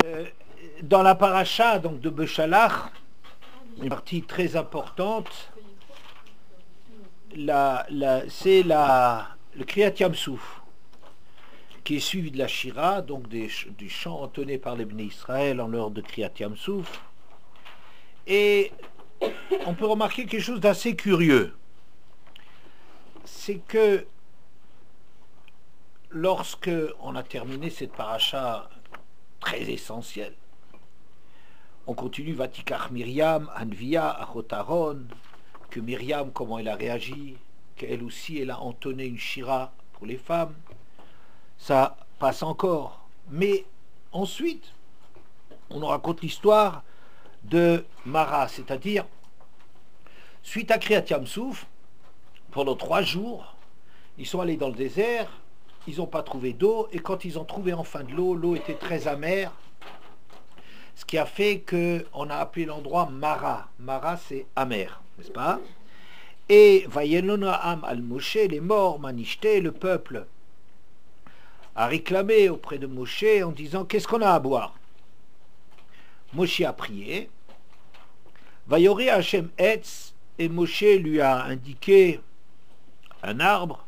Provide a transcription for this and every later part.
Euh, dans la paracha donc, de Beshalach, une partie très importante, c'est le Kriyat Yam-Souf, qui est suivi de la Shira, donc du chant entonné par les Bnei Israël en l'heure de Kriyat Yam-Souf. Et on peut remarquer quelque chose d'assez curieux. C'est que lorsque on a terminé cette paracha très essentielle, on continue Vatikach Myriam, Anvia, Achot Aaron, que Myriam, comment elle a réagi, qu'elle aussi, elle a entonné une shira pour les femmes. Ça passe encore. Mais ensuite, on nous raconte l'histoire de Mara, c'est-à-dire, suite à Kriyat Yam-Souf, pendant 3 jours, ils sont allés dans le désert, ils n'ont pas trouvé d'eau, et quand ils ont trouvé enfin de l'eau, l'eau était très amère, ce qui a fait qu'on a appelé l'endroit Mara. Mara, c'est amer, n'est-ce pas? Et Vayelonaam al-Moshe, les morts, Manishté, le peuple, a réclamé auprès de Moshe en disant, qu'est-ce qu'on a à boire? Moshe a prié, Vayori Hashem Etz, et Moshe lui a indiqué un arbre,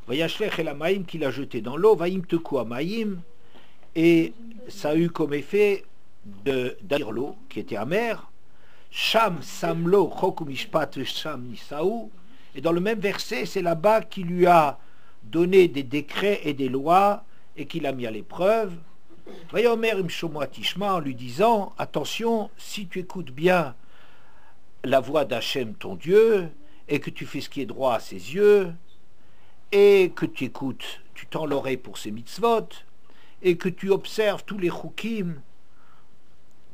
Vayashlech el Amaim, qu'il a jeté dans l'eau, Vayim Teku Amaim, et ça a eu comme effet d'agir l'eau qui était amère. Sham Samlo Chok Mishpat Sham Nisaou, et dans le même verset, c'est là-bas qu'il lui a donné des décrets et des lois et qu'il a mis à l'épreuve. Vayomer Imshomo Tishma, en lui disant, attention, si tu écoutes bien la voix d'Hachem ton Dieu et que tu fais ce qui est droit à ses yeux et que tu écoutes, tu tends l'oreille pour ses mitzvot et que tu observes tous les chukim,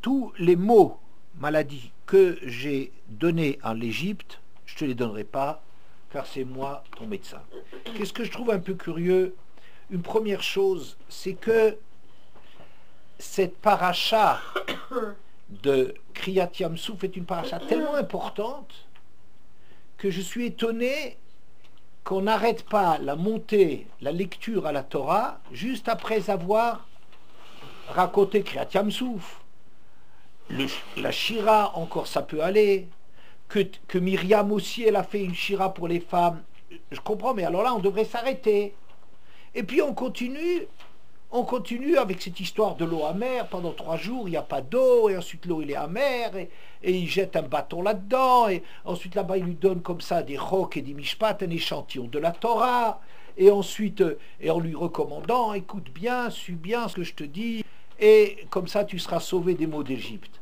tous les mots, maladies que j'ai donnés en l'Égypte, je ne te les donnerai pas, car c'est moi ton médecin. Qu'est-ce que je trouve un peu curieux? Une première chose, c'est que cette paracha de Kriyat Yam-Souf est une paracha tellement importante que je suis étonné qu'on n'arrête pas la montée, la lecture à la Torah, juste après avoir raconté Kriyat Yam-Souf. La shira, encore ça peut aller, que Myriam aussi, elle a fait une shira pour les femmes, je comprends, mais alors là, on devrait s'arrêter. Et puis on continue avec cette histoire de l'eau amère, pendant 3 jours, il n'y a pas d'eau, et ensuite l'eau, il est amère, et il jette un bâton là-dedans, et ensuite là-bas, il lui donne comme ça des chok et des mishpat, un échantillon de la Torah, et ensuite, et en lui recommandant, écoute bien, suis bien ce que je te dis, et comme ça tu seras sauvé des maux d'Égypte.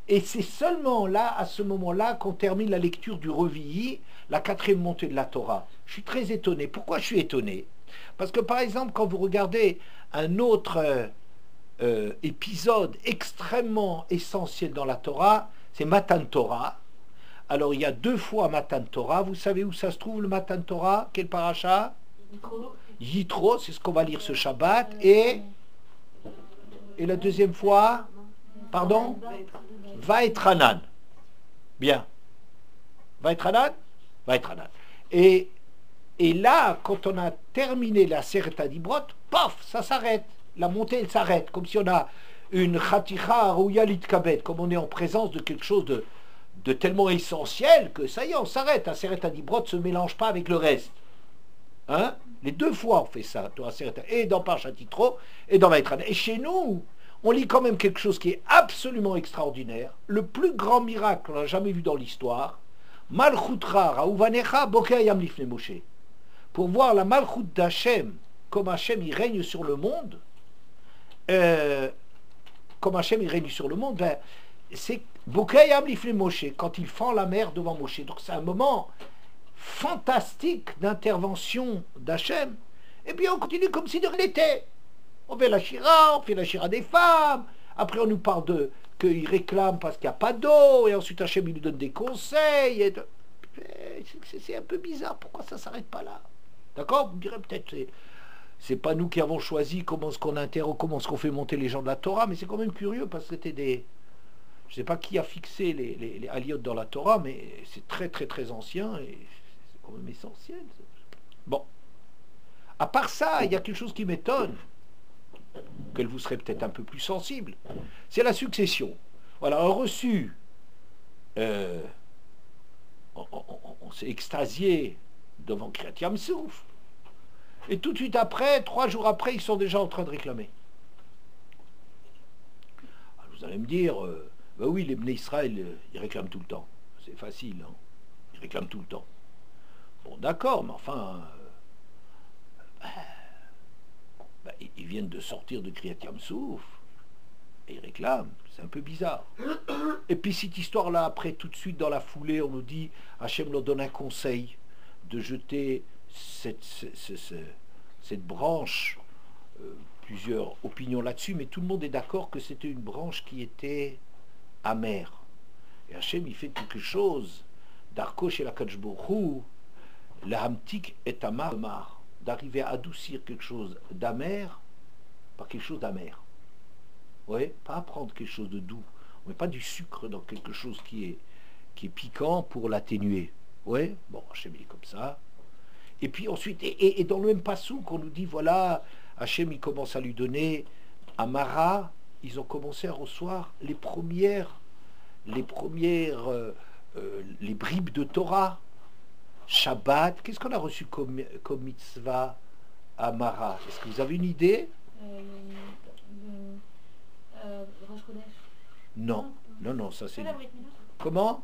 Et c'est seulement là, à ce moment-là, qu'on termine la lecture du Revi'i, la 4e montée de la Torah. Je suis très étonné. Pourquoi je suis étonné? Parce que par exemple, quand vous regardez un autre épisode extrêmement essentiel dans la Torah, c'est Matan Torah. Alors il y a 2 fois Matan Torah. Vous savez où ça se trouve le Matan Torah? Quel paracha? Yitro, c'est ce qu'on va lire ce Shabbat. Et la deuxième fois, pardon, Vaetranan. Bien. Vaetranan. Et là, quand on a terminé la Seret Dibrot, paf, ça s'arrête. La montée, elle s'arrête. Comme si on a une Chaticha Rouyalit Kabet, comme on est en présence de quelque chose de tellement essentiel que ça y est, on s'arrête. La Seret Dibrot ne se mélange pas avec le reste. Hein? Les 2 fois on fait ça, et dans Parashat Yitro, et dans Vaetranan. Et chez nous, on lit quand même quelque chose qui est absolument extraordinaire, le plus grand miracle qu'on n'a jamais vu dans l'histoire, Malchutra Rauvanecha Bokeh Lifne Moshe. Pour voir la Malchut d'Hachem, comme Hachem il règne sur le monde, ben, c'est Bokeh Lifne Moshe, quand il fend la mer devant Moshe. Donc c'est un moment fantastique d'intervention d'Hachem. Et puis on continue comme si de rien n'était. On fait la shira des femmes, après on nous parle qu'il réclame parce qu'il n'y a pas d'eau, et ensuite Hachem il lui donne des conseils. C'est un peu bizarre, pourquoi ça ne s'arrête pas là? D'accord? Vous me direz peut-être, c'est pas nous qui avons choisi comment est-ce qu'on fait monter les gens de la Torah, mais c'est quand même curieux, parce que c'était des... Je ne sais pas qui a fixé les aliyot dans la Torah, mais c'est très très très ancien, et c'est quand même essentiel. Bon. À part ça, il y a quelque chose qui m'étonne. qu'elle vous serait peut-être un peu plus sensible. C'est la succession. Voilà, un reçu, on s'est extasié devant Kriyat Yam Souf, et tout de suite après, 3 jours après, ils sont déjà en train de réclamer. Alors vous allez me dire, ben oui, les Bnei Israël, ils réclament tout le temps. C'est facile, hein. Ils réclament tout le temps. Bon, d'accord, mais enfin, ils viennent de sortir de Kriyat Yam Souf, et ils réclament. C'est un peu bizarre. Et puis cette histoire-là, après, tout de suite dans la foulée, on nous dit, Hachem leur donne un conseil de jeter cette branche, plusieurs opinions là-dessus, mais tout le monde est d'accord que c'était une branche qui était amère. Et Hachem, il fait quelque chose, d'Arko chez la Kachbourou, la Hamtik est amar, d'arriver à adoucir quelque chose d'amer par quelque chose d'amer. Ouais, pas à prendre quelque chose de doux. On met pas du sucre dans quelque chose qui est piquant pour l'atténuer. Ouais, bon, Hachem il est comme ça. Et puis ensuite, et dans le même passou qu'on nous dit, voilà, Hachem il commence à lui donner, à Mara, ils ont commencé à recevoir les bribes de Torah. Shabbat, qu'est-ce qu'on a reçu comme mitzvah à Mara? Est-ce que vous avez une idée? Non, non, ça c'est... Comment?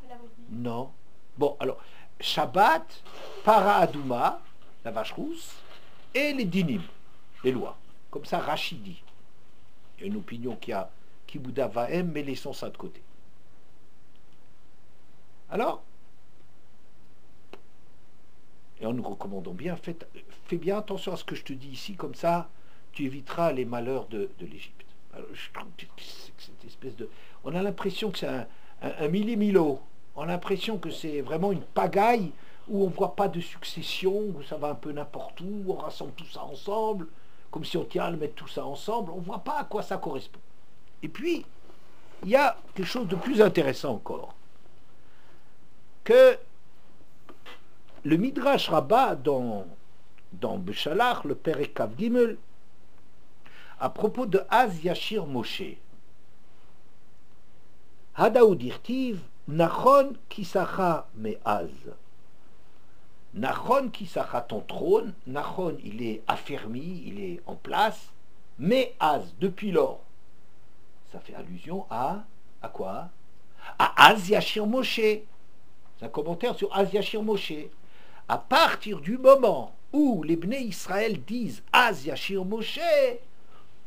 Non. Bon, alors, Shabbat, Para Adouma, la vache rousse, et les dinim, les lois. Comme ça, Rachidi. Il y a une opinion qui a Kibouda Vahem, mais laissons ça de côté. Alors, et en nous recommandant bien, fais bien attention à ce que je te dis ici, comme ça, tu éviteras les malheurs de l'Égypte. Alors, je trouve que cette espèce de... On a l'impression que c'est un milli-milo. On a l'impression que c'est vraiment une pagaille où on ne voit pas de succession, où ça va un peu n'importe où, on rassemble tout ça ensemble, comme si on tient à le mettre tout ça ensemble. On ne voit pas à quoi ça correspond. Et puis, il y a quelque chose de plus intéressant encore. Que le Midrash Rabbah dans Beshalach, le Perek Kav Gimel, à propos de Az Yashir Moshe. Hadaoud Irtiv, Nachon Kisacha Me'az. Nachon Kisacha, ton trône, Nachon, il est affermi, il est en place, Me'az, depuis lors. Ça fait allusion à quoi? À Az Yashir Moshe. C'est un commentaire sur Az Yashir Moshe. À partir du moment où les Bnei Israël disent Az Yashir Moshe,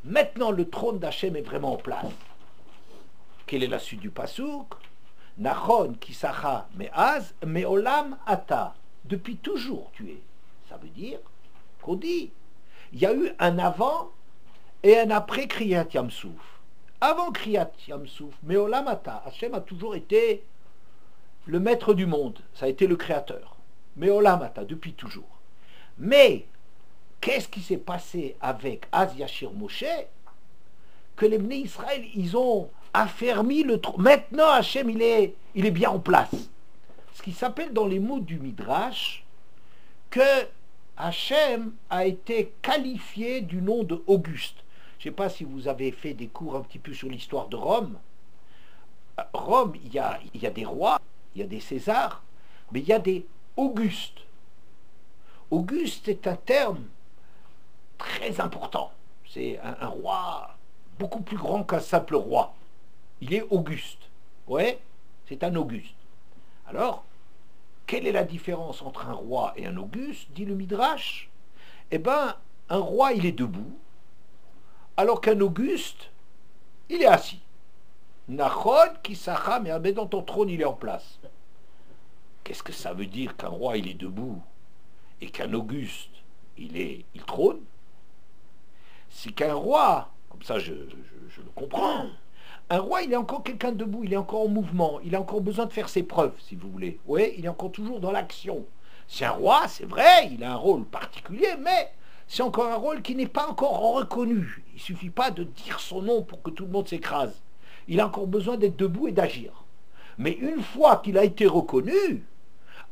maintenant le trône d'Hachem est vraiment en place. Quelle est la suite du pasouk? Nachon kisacha me'az me'olam ata. Depuis toujours tu es. Ça veut dire qu'on dit, il y a eu un avant et un après Kriyat Yam Souf. Avant Kriyat Yam Souf, me'olam ata, Hachem a toujours été le maître du monde. Ça a été le créateur. Me'olam ata, depuis toujours. Mais qu'est-ce qui s'est passé avec Az Yashir Moshe? Que les Bnei Israël, ils ont affermi le trône. Maintenant, Hachem, il est bien en place. Ce qui s'appelle dans les mots du Midrash, que Hachem a été qualifié du nom de Auguste. Je ne sais pas si vous avez fait des cours un petit peu sur l'histoire de Rome. Rome, il y a des rois, il y a des Césars, mais il y a des Augustes. Auguste est un terme très important. C'est un roi beaucoup plus grand qu'un simple roi. Il est Auguste. Ouais, c'est un Auguste. Alors, quelle est la différence entre un roi et un Auguste, dit le Midrash? Eh bien, un roi, il est debout, alors qu'un Auguste, il est assis. Nachon kisacha, mais dans ton trône, il est en place. Qu'est-ce que ça veut dire qu'un roi, il est debout et qu'un Auguste, il trône? C'est qu'un roi, comme ça je le comprends, un roi, il est encore quelqu'un debout, il est encore en mouvement, il a encore besoin de faire ses preuves, si vous voulez. Oui, il est encore toujours dans l'action. C'est un roi, c'est vrai, il a un rôle particulier, mais c'est encore un rôle qui n'est pas encore reconnu. Il ne suffit pas de dire son nom pour que tout le monde s'écrase. Il a encore besoin d'être debout et d'agir. Mais une fois qu'il a été reconnu,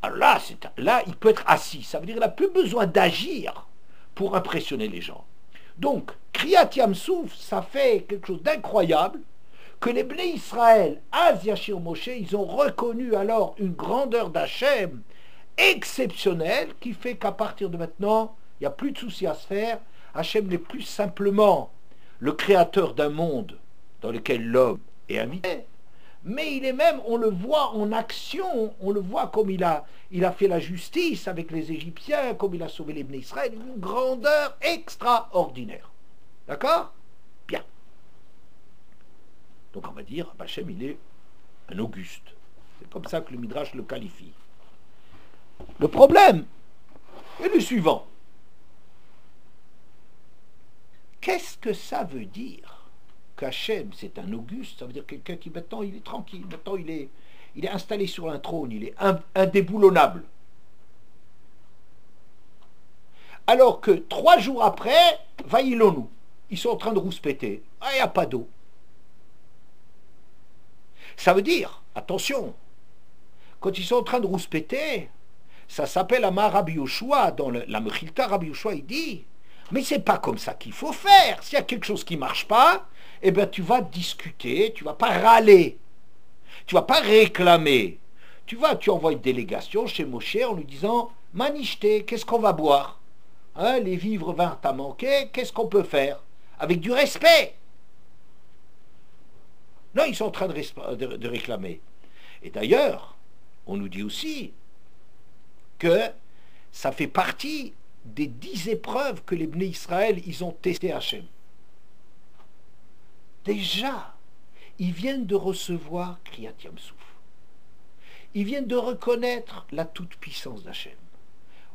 alors là, il peut être assis. Ça veut dire qu'il n'a plus besoin d'agir pour impressionner les gens. Donc, Kriyat Yamsouf, ça fait quelque chose d'incroyable, que les Bnei Israël, Az Yashir Moshe, ils ont reconnu alors une grandeur d'Hachem exceptionnelle, qui fait qu'à partir de maintenant, il n'y a plus de soucis à se faire. Hachem n'est plus simplement le créateur d'un monde dans lequel l'homme est invité, mais il est même, on le voit en action, on le voit comme il a fait la justice avec les Égyptiens, comme il a sauvé les Bnei Israël, une grandeur extraordinaire. D'accord? Bien. Donc on va dire, Hachem, il est un Auguste. C'est comme ça que le Midrash le qualifie. Le problème est le suivant. Qu'est-ce que ça veut dire qu'Hachem, c'est un Auguste? Ça veut dire quelqu'un qui maintenant il est tranquille, maintenant il est installé sur un trône, il est indéboulonnable. Alors que 3 jours après, Vaïlonou, ils sont en train de rouspéter. Ah, il n'y a pas d'eau. Ça veut dire, attention, quand ils sont en train de rouspéter, ça s'appelle Amar Rabbi Yoshua, dans la Mechilta, Rabbi Yoshua, il dit, mais c'est pas comme ça qu'il faut faire. S'il y a quelque chose qui ne marche pas, eh bien tu vas discuter, tu vas pas râler, tu vas pas réclamer. Tu envoies une délégation chez Moshe en lui disant, Manichté, qu'est-ce qu'on va boire, hein, les vivres vinrent à manquer, qu'est-ce qu'on peut faire? Avec du respect. Non, ils sont en train de réclamer. Et d'ailleurs, on nous dit aussi que ça fait partie des 10 épreuves que les Bnei Israël, ils ont testé Hachem. Déjà, ils viennent de recevoir Kriyat Yamsouf. Ils viennent de reconnaître la toute-puissance d'Hachem,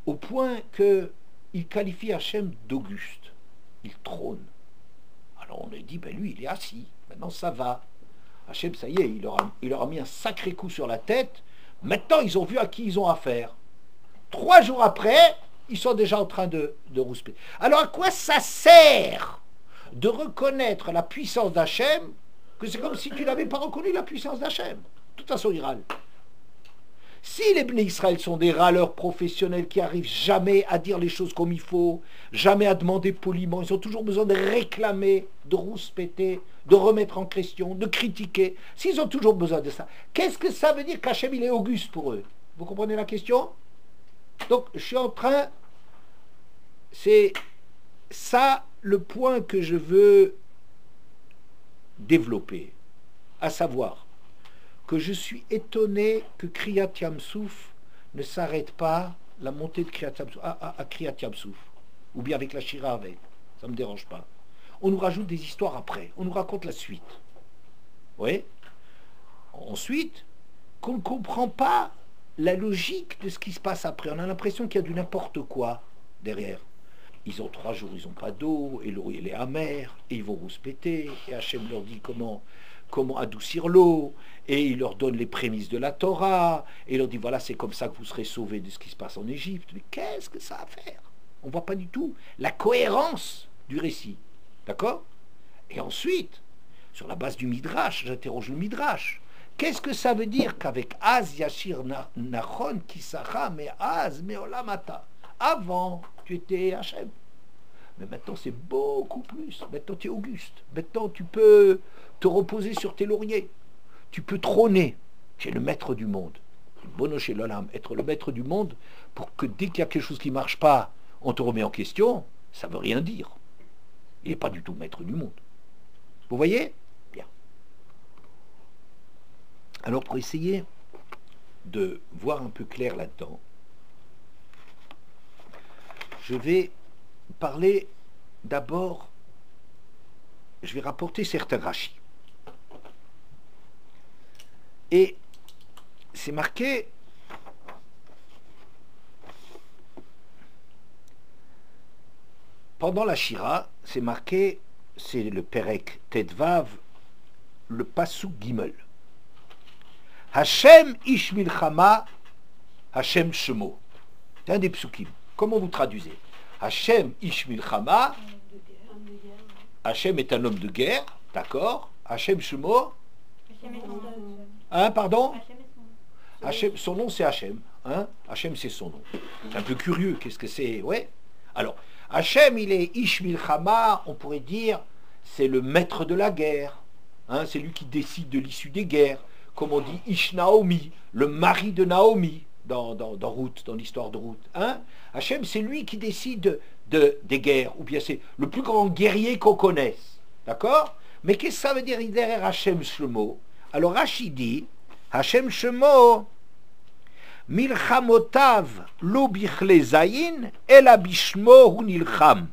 au point qu'ils qualifient Hachem d'Auguste. Il trône. Alors on lui dit, ben lui, il est assis. Maintenant, ça va. Hachem, ça y est, il leur a mis un sacré coup sur la tête. Maintenant, ils ont vu à qui ils ont affaire. 3 jours après, ils sont déjà en train de rouspéter. Alors, à quoi ça sert de reconnaître la puissance d'Hachem, que c'est comme si tu n'avais pas reconnu la puissance d'Hachem? De toute façon, il râle. Si les Bnei Israël sont des râleurs professionnels qui arrivent jamais à dire les choses comme il faut, jamais à demander poliment, ils ont toujours besoin de réclamer, de rouspéter, de remettre en question, de critiquer. S'ils ont toujours besoin de ça, qu'est-ce que ça veut dire qu'Hachem il est auguste pour eux? Vous comprenez la question? Donc je suis en train, c'est ça le point que je veux développer, à savoir que je suis étonné que Kriyat Yamsouf ne s'arrête pas, la montée de Kriyat Yamsouf, à Kriyat Yamsouf, ou bien avec la Shira avec, ça ne me dérange pas. On nous rajoute des histoires après, on nous raconte la suite. Oui. Ensuite, qu'on ne comprend pas la logique de ce qui se passe après. On a l'impression qu'il y a du n'importe quoi derrière. Ils ont 3 jours, ils n'ont pas d'eau, et l'eau elle est amère, et ils vont rouspéter, et Hachem leur dit comment adoucir l'eau, et il leur donne les prémices de la Torah, et il leur dit voilà, c'est comme ça que vous serez sauvés de ce qui se passe en Égypte. Mais qu'est-ce que ça a à faire? On ne voit pas du tout la cohérence du récit. D'accord? Et ensuite, sur la base du Midrash, j'interroge le Midrash. Qu'est-ce que ça veut dire qu'avec Az Yashir Nachon Kisara, mais Az Meolamata? Avant, tu étais Hachem. Mais maintenant, c'est beaucoup plus. Maintenant, tu es Auguste. Maintenant, tu peux te reposer sur tes lauriers. Tu peux trôner. Tu es le maître du monde. Bono chez l'Olam, être le maître du monde, pour que dès qu'il y a quelque chose qui ne marche pas, on te remet en question, ça ne veut rien dire. Il n'est pas du tout maître du monde. Vous voyez? Bien. Alors, pour essayer de voir un peu clair là-dedans, je vais parler d'abord, je vais rapporter certains rachis. Et c'est marqué pendant la Shira, c'est marqué, c'est le Perek Tedvav, le Pasuk Gimel. Hashem Ish Milchama, Hashem Shemo. C'est un des psukim. Comment vous traduisez? Hashem Ish Milchama, Hashem est un homme de guerre, d'accord. Hashem Shemo, hein, pardon, Hashem, son nom c'est Hashem, hein? Hashem c'est son nom. C'est un peu curieux, qu'est-ce que c'est? Ouais. Alors, Hachem, il est Ish Milchama, on pourrait dire, c'est le maître de la guerre. Hein, c'est lui qui décide de l'issue des guerres. Comme on dit Ish Naomi, le mari de Naomi, dans Ruth, dans l'histoire de Ruth. Hein? Hachem, c'est lui qui décide des guerres, ou bien c'est le plus grand guerrier qu'on connaisse. D'accord? Mais qu'est-ce que ça veut dire derrière Hachem Shemo? Alors Rachid dit, Hachem Shemo, Milchamotav lo bichle zayin, ela bishmo hu nilcham.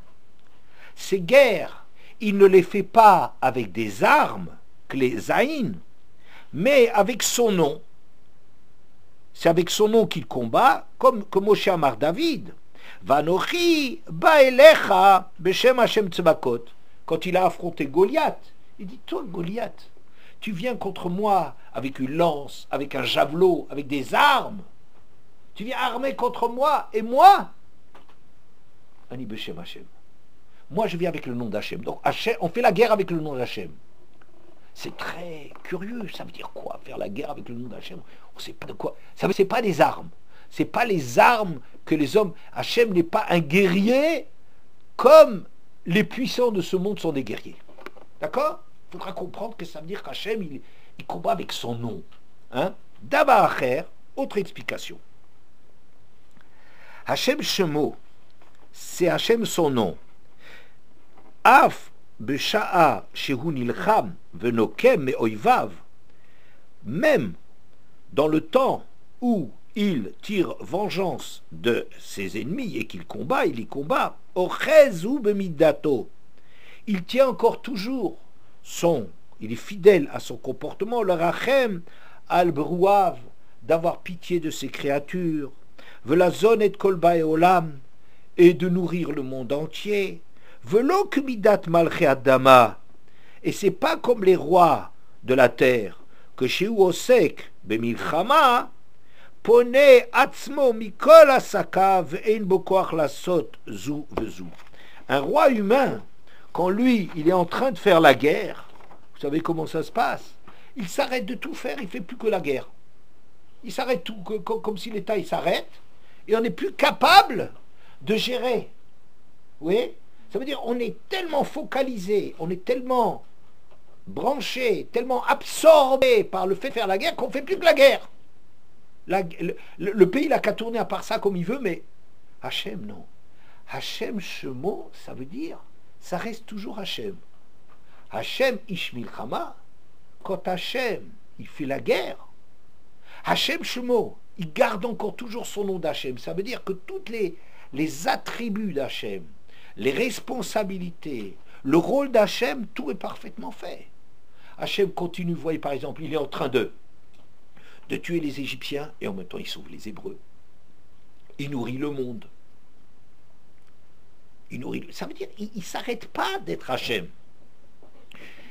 Ces guerres, il ne les fait pas avec des armes, clé zayin, mais avec son nom. C'est avec son nom qu'il combat, comme Moshe Amar David. Vanochi baelecha beshem Hashem tzvakot. Quand il a affronté Goliath, il dit, toi Goliath, tu viens contre moi avec une lance, avec un javelot, avec des armes. Tu viens armé contre moi, et moi, Ani beshem Hashem. Moi je viens avec le nom d'Hachem. Donc Hachem, on fait la guerre avec le nom d'Hachem. C'est très curieux, ça veut dire quoi, faire la guerre avec le nom d'Hachem? On ne sait pas de quoi. Ça veut, c'est pas des armes. C'est pas les armes que les hommes. Hachem n'est pas un guerrier comme les puissants de ce monde sont des guerriers. D'accord? Il faudra comprendre que ça veut dire qu'Hachem, il combat avec son nom. Hein? Dabacher, autre explication. Hachem Shemo, c'est Hachem son nom. Af Besha'a Shehu Nilcham Venokem Me Oivav, même dans le temps où il tire vengeance de ses ennemis et qu'il combat, il y combat, Ochez ou Bemidato, il tient encore toujours il est fidèle à son comportement, le Rachem al-Brouav, d'avoir pitié de ses créatures, Velazon et Kolba et Olam, et de nourrir le monde entier, Velo Kumidat Malché Adama, et c'est pas comme les rois de la terre, que chez Osek Bemilchama, Pone Atzmo Mikol Asaka Ve'en Bokoach Lasot Zu Vezu. Un roi humain, quand lui, il est en train de faire la guerre, vous savez comment ça se passe? Il s'arrête de tout faire, il fait plus que la guerre. Il s'arrête tout, comme si l'État il s'arrête, et on n'est plus capable de gérer. Vous voyez? Ça veut dire on est tellement focalisé, on est tellement branché, tellement absorbé par le fait de faire la guerre qu'on ne fait plus que la guerre. Le pays n'a qu'à tourner à part ça comme il veut, mais Hachem, non. Hachem, ce mot, ça veut dire, ça reste toujours Hachem. Hachem, Ishmil Chama, quand Hachem, il fait la guerre, Hachem Shemo, il garde encore toujours son nom d'Hachem. Ça veut dire que toutes les attributs d'Hachem, les responsabilités, le rôle d'Hachem, tout est parfaitement fait. Hachem continue, vous voyez par exemple, il est en train de tuer les Égyptiens et en même temps il sauve les Hébreux. Il nourrit le monde. Ça veut dire il ne s'arrête pas d'être Hachem.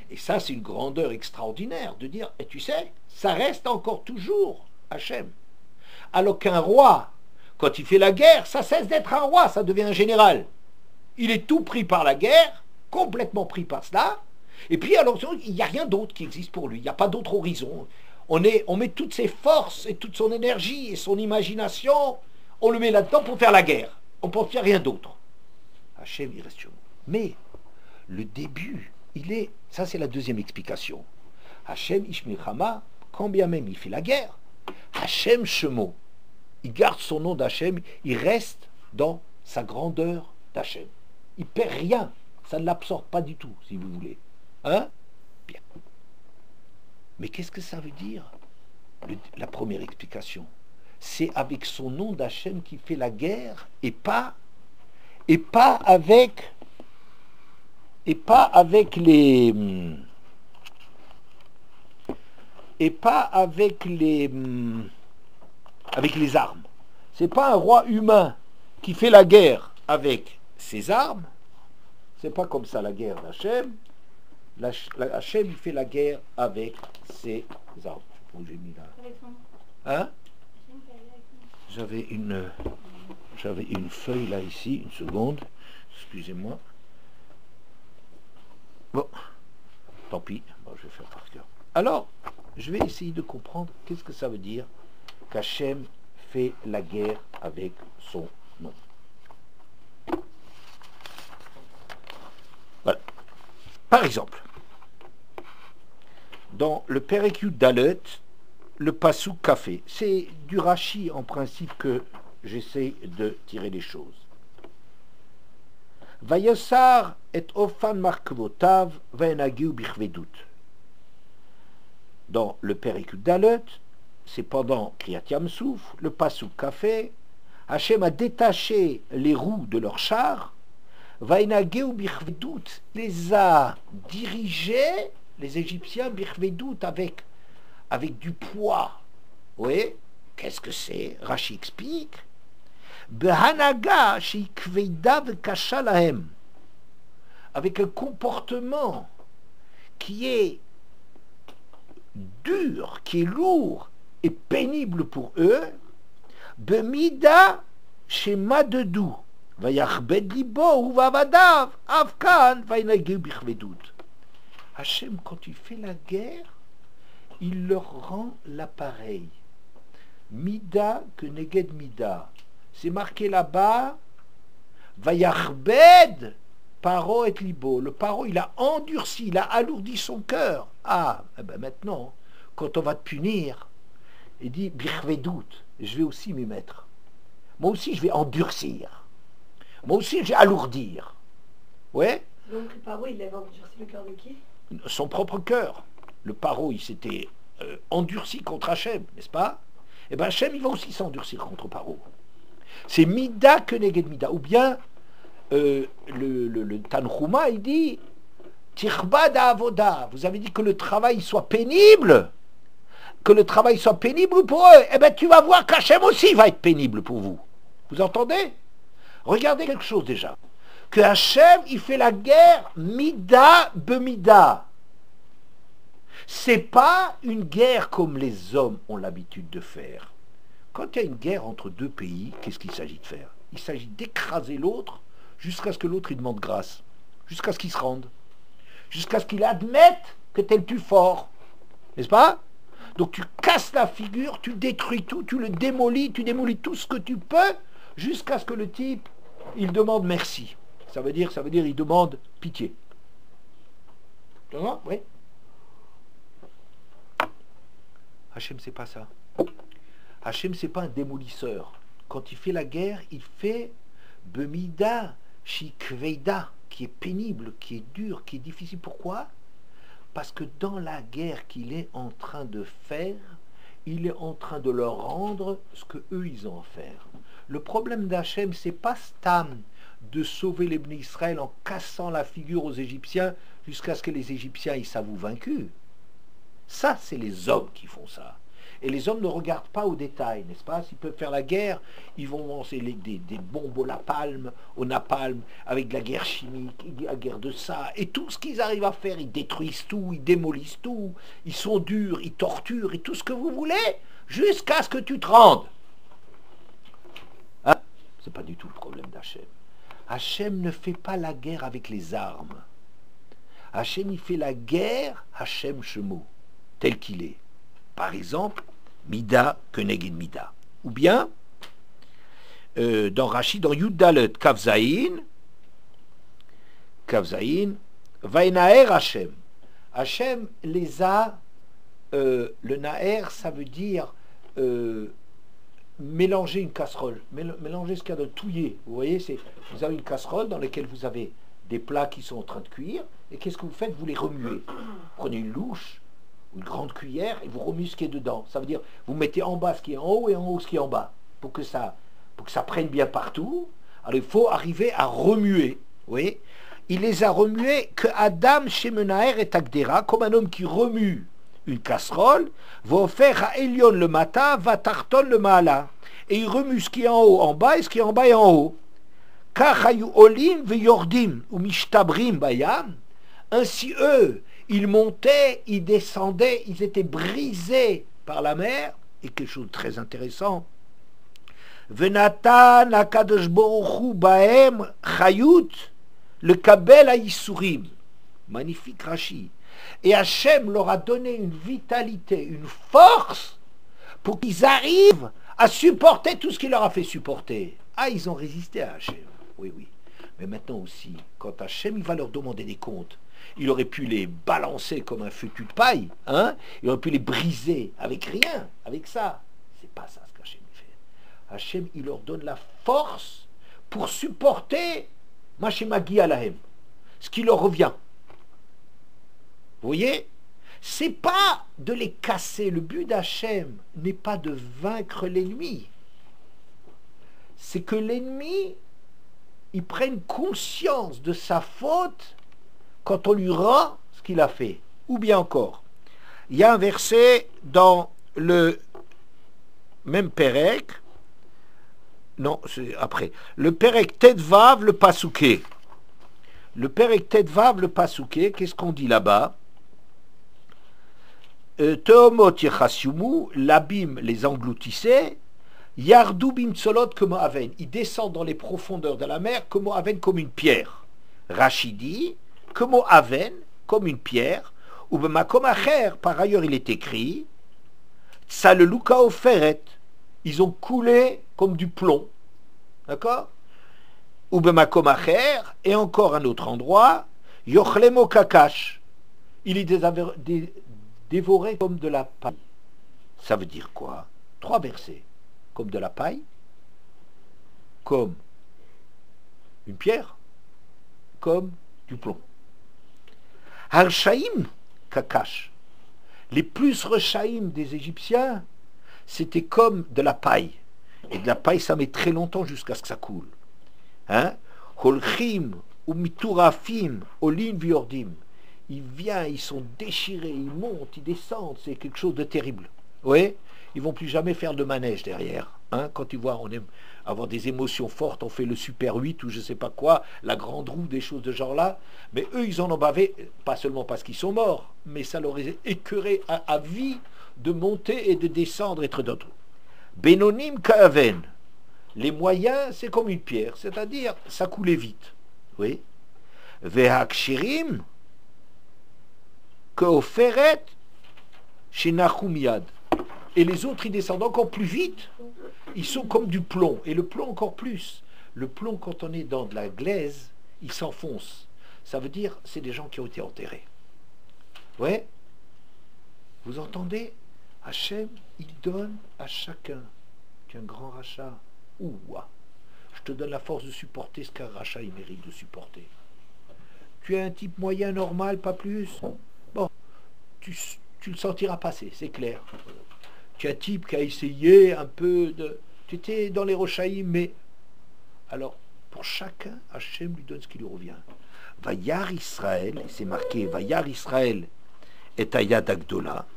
Et ça, c'est une grandeur extraordinaire de dire, et tu sais, ça reste encore toujours Hachem. Alors qu'un roi, quand il fait la guerre, ça cesse d'être un roi, ça devient un général. Il est tout pris par la guerre, complètement pris par cela, et puis alors il n'y a rien d'autre qui existe pour lui, il n'y a pas d'autre horizon. On met toutes ses forces et toute son énergie et son imagination, on le met là-dedans pour faire la guerre. On ne pense qu'il n'y a rien d'autre. Hachem, il reste sur nous. Mais le début, ça c'est la deuxième explication. Hachem Ishmil Chama, quand bien même il fait la guerre, Hachem Shemo, il garde son nom d'Hachem, il reste dans sa grandeur d'Hachem. Il ne perd rien, ça ne l'absorbe pas du tout, si vous voulez. Hein? Bien. Mais qu'est-ce que ça veut dire? La première explication, c'est avec son nom d'Hachem qu'il fait la guerre et pas avec les armes. C'est pas un roi humain qui fait la guerre avec ses armes. C'est pas comme ça la guerre d'Hachem. Hachem il fait la guerre avec ses armes. Où j'ai mis là. Hein? J'avais une feuille là ici, une seconde. Excusez-moi. Bon, tant pis, bon, je vais faire par cœur. Alors, je vais essayer de comprendre qu'est-ce que ça veut dire qu'Hachem fait la guerre avec son nom. Voilà. Par exemple, dans le Perek Yud Dalet, le Passouk Café, c'est du Rashi en principe que j'essaie de tirer les choses. Vayosar et ofan markvotav vaenagiu bichvedut. Dans le Perek Yud Dalet, c'est pendant Kriyat Yamsouf, le Passouk Café, Hachem a détaché les roues de leurs chars, vaenagiu bichvedut, les a dirigés, les Égyptiens, bichvedut, avec du poids. Oui, qu'est-ce que c'est? Rashi explique. Behanaga sheikveida vekasha lahem. Avec un comportement qui est dur, qui est lourd et pénible pour eux. Bemida shema dedou. Vayachbed libo uvavadav avkan vaynageu bichvedut. Hachem, quand il fait la guerre, il leur rend l'appareil. Mida que neged mida. C'est marqué là-bas. Vayachbed paro et libo. Le paro, il a endurci, il a alourdi son cœur. Ah, eh ben maintenant, quand on va te punir, il dit bichvedut, je vais aussi m'y mettre. Moi aussi, je vais endurcir. Moi aussi, je vais alourdir. Ouais. Donc le paro, il avait endurci le cœur de qui? Son propre cœur. Le paro, il s'était endurci contre Hachem, n'est-ce pas? Eh bien, Hachem, il va aussi s'endurcir contre paro. C'est mida que neged mida. Ou bien, le Tanhuma, il dit Tirba d'avoda. Vous avez dit que le travail soit pénible. Que le travail soit pénible pour eux. Eh bien, tu vas voir qu'Hachem aussi va être pénible pour vous. Vous entendez? Regardez quelque chose déjà. Que Hachem, il fait la guerre mida bemida. C'est pas une guerre comme les hommes ont l'habitude de faire. Quand il y a une guerre entre deux pays, qu'est-ce qu'il s'agit de faire? Il s'agit d'écraser l'autre jusqu'à ce que l'autre il demande grâce, jusqu'à ce qu'il se rende, jusqu'à ce qu'il admette que tu es le plus fort. N'est-ce pas? Donc tu casses la figure, tu détruis tout, tu le démolis, tu démolis tout ce que tu peux, jusqu'à ce que le type, il demande merci. Ça veut dire il demande pitié. Tu vois? Oui. Hachem, c'est pas ça. Hachem, c'est pas un démolisseur. Quand il fait la guerre, il fait bemida, shikveida, qui est pénible, qui est dur, qui est difficile. Pourquoi? Parce que dans la guerre qu'il est en train de faire, il est en train de leur rendre ce que eux ils ont à faire. Le problème d'Hachem, c'est pas Stam de sauver les Bnei Israël en cassant la figure aux Égyptiens jusqu'à ce que les Égyptiens ils s'avouent vaincus. Ça, c'est les hommes qui font ça. Et les hommes ne regardent pas aux détails, n'est-ce pas? S'ils peuvent faire la guerre, ils vont lancer des bombes au napalm, avec de la guerre chimique, la guerre de ça. Et tout ce qu'ils arrivent à faire, ils détruisent tout, ils démolissent tout, ils sont durs, ils torturent, et tout ce que vous voulez, jusqu'à ce que tu te rendes. Hein? C'est pas du tout le problème d'Hachem. Hachem ne fait pas la guerre avec les armes. Hachem, il fait la guerre, Hachem Shemo, tel qu'il est. Par exemple, Mida Keneged Mida. Ou bien, dans Rashi, dans Yud Dalet, Kavzaïn, Vaenaer Hachem. Hachem les a, le Naer, ça veut dire mélanger une casserole, mélanger ce qu'il y a de touiller. Vous voyez, vous avez une casserole dans laquelle vous avez des plats qui sont en train de cuire, et qu'est-ce que vous faites? Vous les remuez. Prenez une louche, une grande cuillère, et vous remuez ce qui est dedans. Ça veut dire, vous mettez en bas ce qui est en haut et en haut ce qui est en bas, pour que ça prenne bien partout. Alors il faut arriver à remuer. Vous voyez? Il les a remués que Adam Shemenaer et Agdera, comme un homme qui remue une casserole, va faire à Elion le matin, va Tarton le maala. Et il remue ce qui est en haut en bas et ce qui est en bas et en haut. Kachayu olim ve yordim ou mishtabrim bayam. Ainsi eux, ils montaient, ils descendaient, ils étaient brisés par la mer. Et quelque chose de très intéressant. Venatan akadosh baruch hu bahem chayut le kabel haïsurim. Magnifique Rashi. Et Hachem leur a donné une vitalité, une force pour qu'ils arrivent à supporter tout ce qu'il leur a fait supporter. Ah, ils ont résisté à Hachem. Oui, oui. Mais maintenant aussi, quand Hachem il va leur demander des comptes, il aurait pu les balancer comme un feuillu de paille, hein? Il aurait pu les briser avec rien, avec ça. C'est pas ça ce qu'Hachem fait. Hachem, il leur donne la force pour supporter Mashemagi Alahem, ce qui leur revient. Vous voyez? C'est pas de les casser. Le but d'Hachem n'est pas de vaincre l'ennemi. C'est que l'ennemi, il prenne conscience de sa faute quand on lui rend ce qu'il a fait. Ou bien encore, il y a un verset dans le même Pérec, non, c'est après, le Pérec Tedvav, le Pasouké. Le Pérec Tedvav, le Pasouké, qu'est-ce qu'on dit là-bas? Teomot Yechasiumu, l'abîme les engloutissait, Yardou Bimtsolot comme Aven, ils descendent dans les profondeurs de la mer comme Aven, comme une pierre. Rachidi, comme Aven, comme une pierre, ou Bemakom Acher, par ailleurs il est écrit, Tsaleluka Oferet, ils ont coulé comme du plomb. D'accord? Ou Bemakom Acher, et encore un autre endroit, Yochlemo Kakash, il est dévoré comme de la paille. Ça veut dire quoi? 3 versets. Comme de la paille, comme une pierre, comme du plomb. Harshaim Kakash. Les plus rechaïm des Égyptiens, c'était comme de la paille. Et de la paille, ça met très longtemps jusqu'à ce que ça coule. Hein? Holchim ou miturafim, olin viordim. Ils viennent, ils sont déchirés, ils montent, ils descendent, c'est quelque chose de terrible. Oui? Ils vont plus jamais faire de manège derrière. Hein? Quand ils voient, on aime avoir des émotions fortes, on fait le Super 8 ou je sais pas quoi, la grande roue, des choses de genre là. Mais eux, ils en ont bavé, pas seulement parce qu'ils sont morts, mais ça leur est écœuré à vie de monter et de descendre, être d'autres. Benonim Kaaven. Les moyens, c'est comme une pierre, c'est-à-dire, ça coulait vite. Oui. Vehakshirim Keoferet Shenachumiad. Et les autres, ils descendent encore plus vite. Ils sont comme du plomb. Et le plomb encore plus. Le plomb, quand on est dans de la glaise, il s'enfonce. Ça veut dire, c'est des gens qui ont été enterrés. Ouais. Vous entendez? Hachem, il donne à chacun. Tu es un grand rachat. Ouah. Je te donne la force de supporter ce qu'un rachat, il mérite de supporter. Tu es un type moyen, normal, pas plus. Bon, tu le sentiras passer, c'est clair. Tu es un type qui a essayé un peu de... Tu étais dans les Rochaïm, mais... Alors, pour chacun, Hachem lui donne ce qui lui revient. Vayar Israël, c'est marqué, Vayar Israël et Ayad Agdola,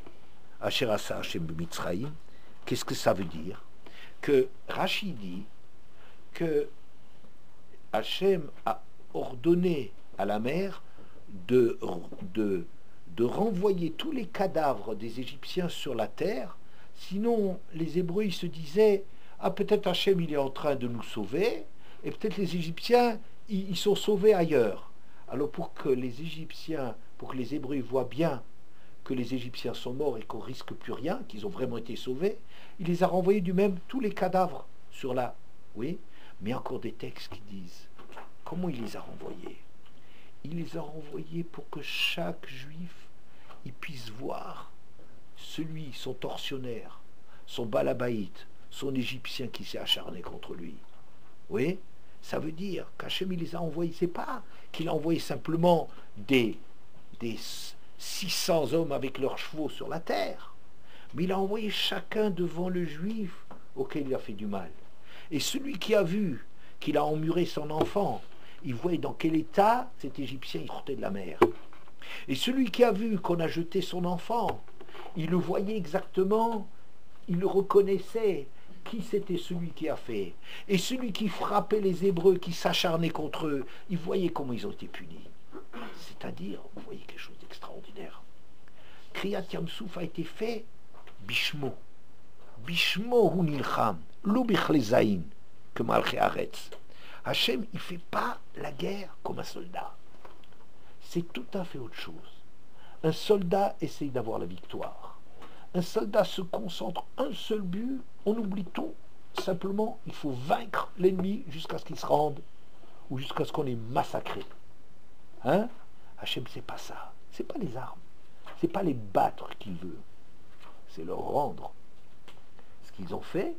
Asher Asa Hachem B'Mitzraïm. Qu'est-ce que ça veut dire? Que Rachid dit que Hachem a ordonné à la mer de renvoyer tous les cadavres des Égyptiens sur la terre. Sinon, les Hébreux, ils se disaient, ah, peut-être Hachem, il est en train de nous sauver, et peut-être les Égyptiens, ils sont sauvés ailleurs. Alors, pour que les Égyptiens, pour que les Hébreux voient bien que les Égyptiens sont morts et qu'on risque plus rien, qu'ils ont vraiment été sauvés, il les a renvoyés du même, tous les cadavres sur la... Oui, mais il y a encore des textes qui disent, comment il les a renvoyés? Il les a renvoyés pour que chaque juif, il puisse voir celui, son tortionnaire, son balabaïte, son égyptien qui s'est acharné contre lui. Oui, ça veut dire qu'Hachem il les a envoyés, c'est pas qu'il a envoyé simplement des 600 hommes avec leurs chevaux sur la terre, mais il a envoyé chacun devant le juif auquel il a fait du mal. Et celui qui a vu qu'il a emmuré son enfant, il voyait dans quel état cet Égyptien il sortait de la mer. Et celui qui a vu qu'on a jeté son enfant, il le voyait exactement, il le reconnaissait, qui c'était celui qui a fait. Et celui qui frappait les Hébreux, qui s'acharnait contre eux, il voyait comment ils ont été punis. C'est-à-dire, vous voyez quelque chose d'extraordinaire. Kriyat Yamsouf a été fait Bishmo. Bishmo hu nilcham, lo bichlezaïn, que malché aretz. Hachem, il ne fait pas la guerre comme un soldat. C'est tout à fait autre chose. Un soldat essaye d'avoir la victoire. Un soldat se concentre un seul but, on oublie tout. Simplement, il faut vaincre l'ennemi jusqu'à ce qu'il se rende ou jusqu'à ce qu'on les massacre. Hein? Hachem, c'est pas ça. C'est pas les armes. C'est pas les battre qu'il veut. C'est leur rendre ce qu'ils ont fait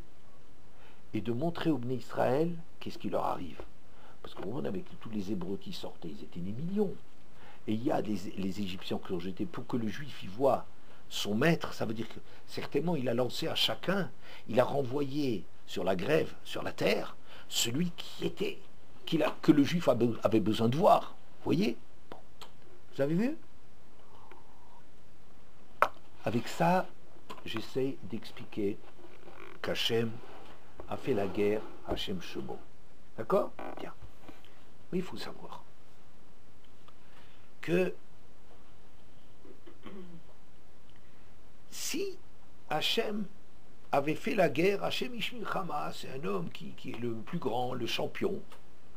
et de montrer aux Bnei Israël qu'est-ce qui leur arrive. Parce qu'on avec tous les Hébreux qui sortaient, ils étaient des millions. Et il y a les Égyptiens qui ont jeté pour que le Juif y voit son maître. Ça veut dire que certainement il a lancé à chacun, il a renvoyé sur la grève, sur la terre, celui que le Juif avait besoin de voir. Vous voyez? Bon. Vous avez vu? Avec ça, j'essaie d'expliquer qu'Hachem a fait la guerre à Hachem Shemo. D'accord? Bien. Mais il faut savoir que si Hachem avait fait la guerre, Hachem Ish Milchama, c'est un homme qui est le plus grand, le champion,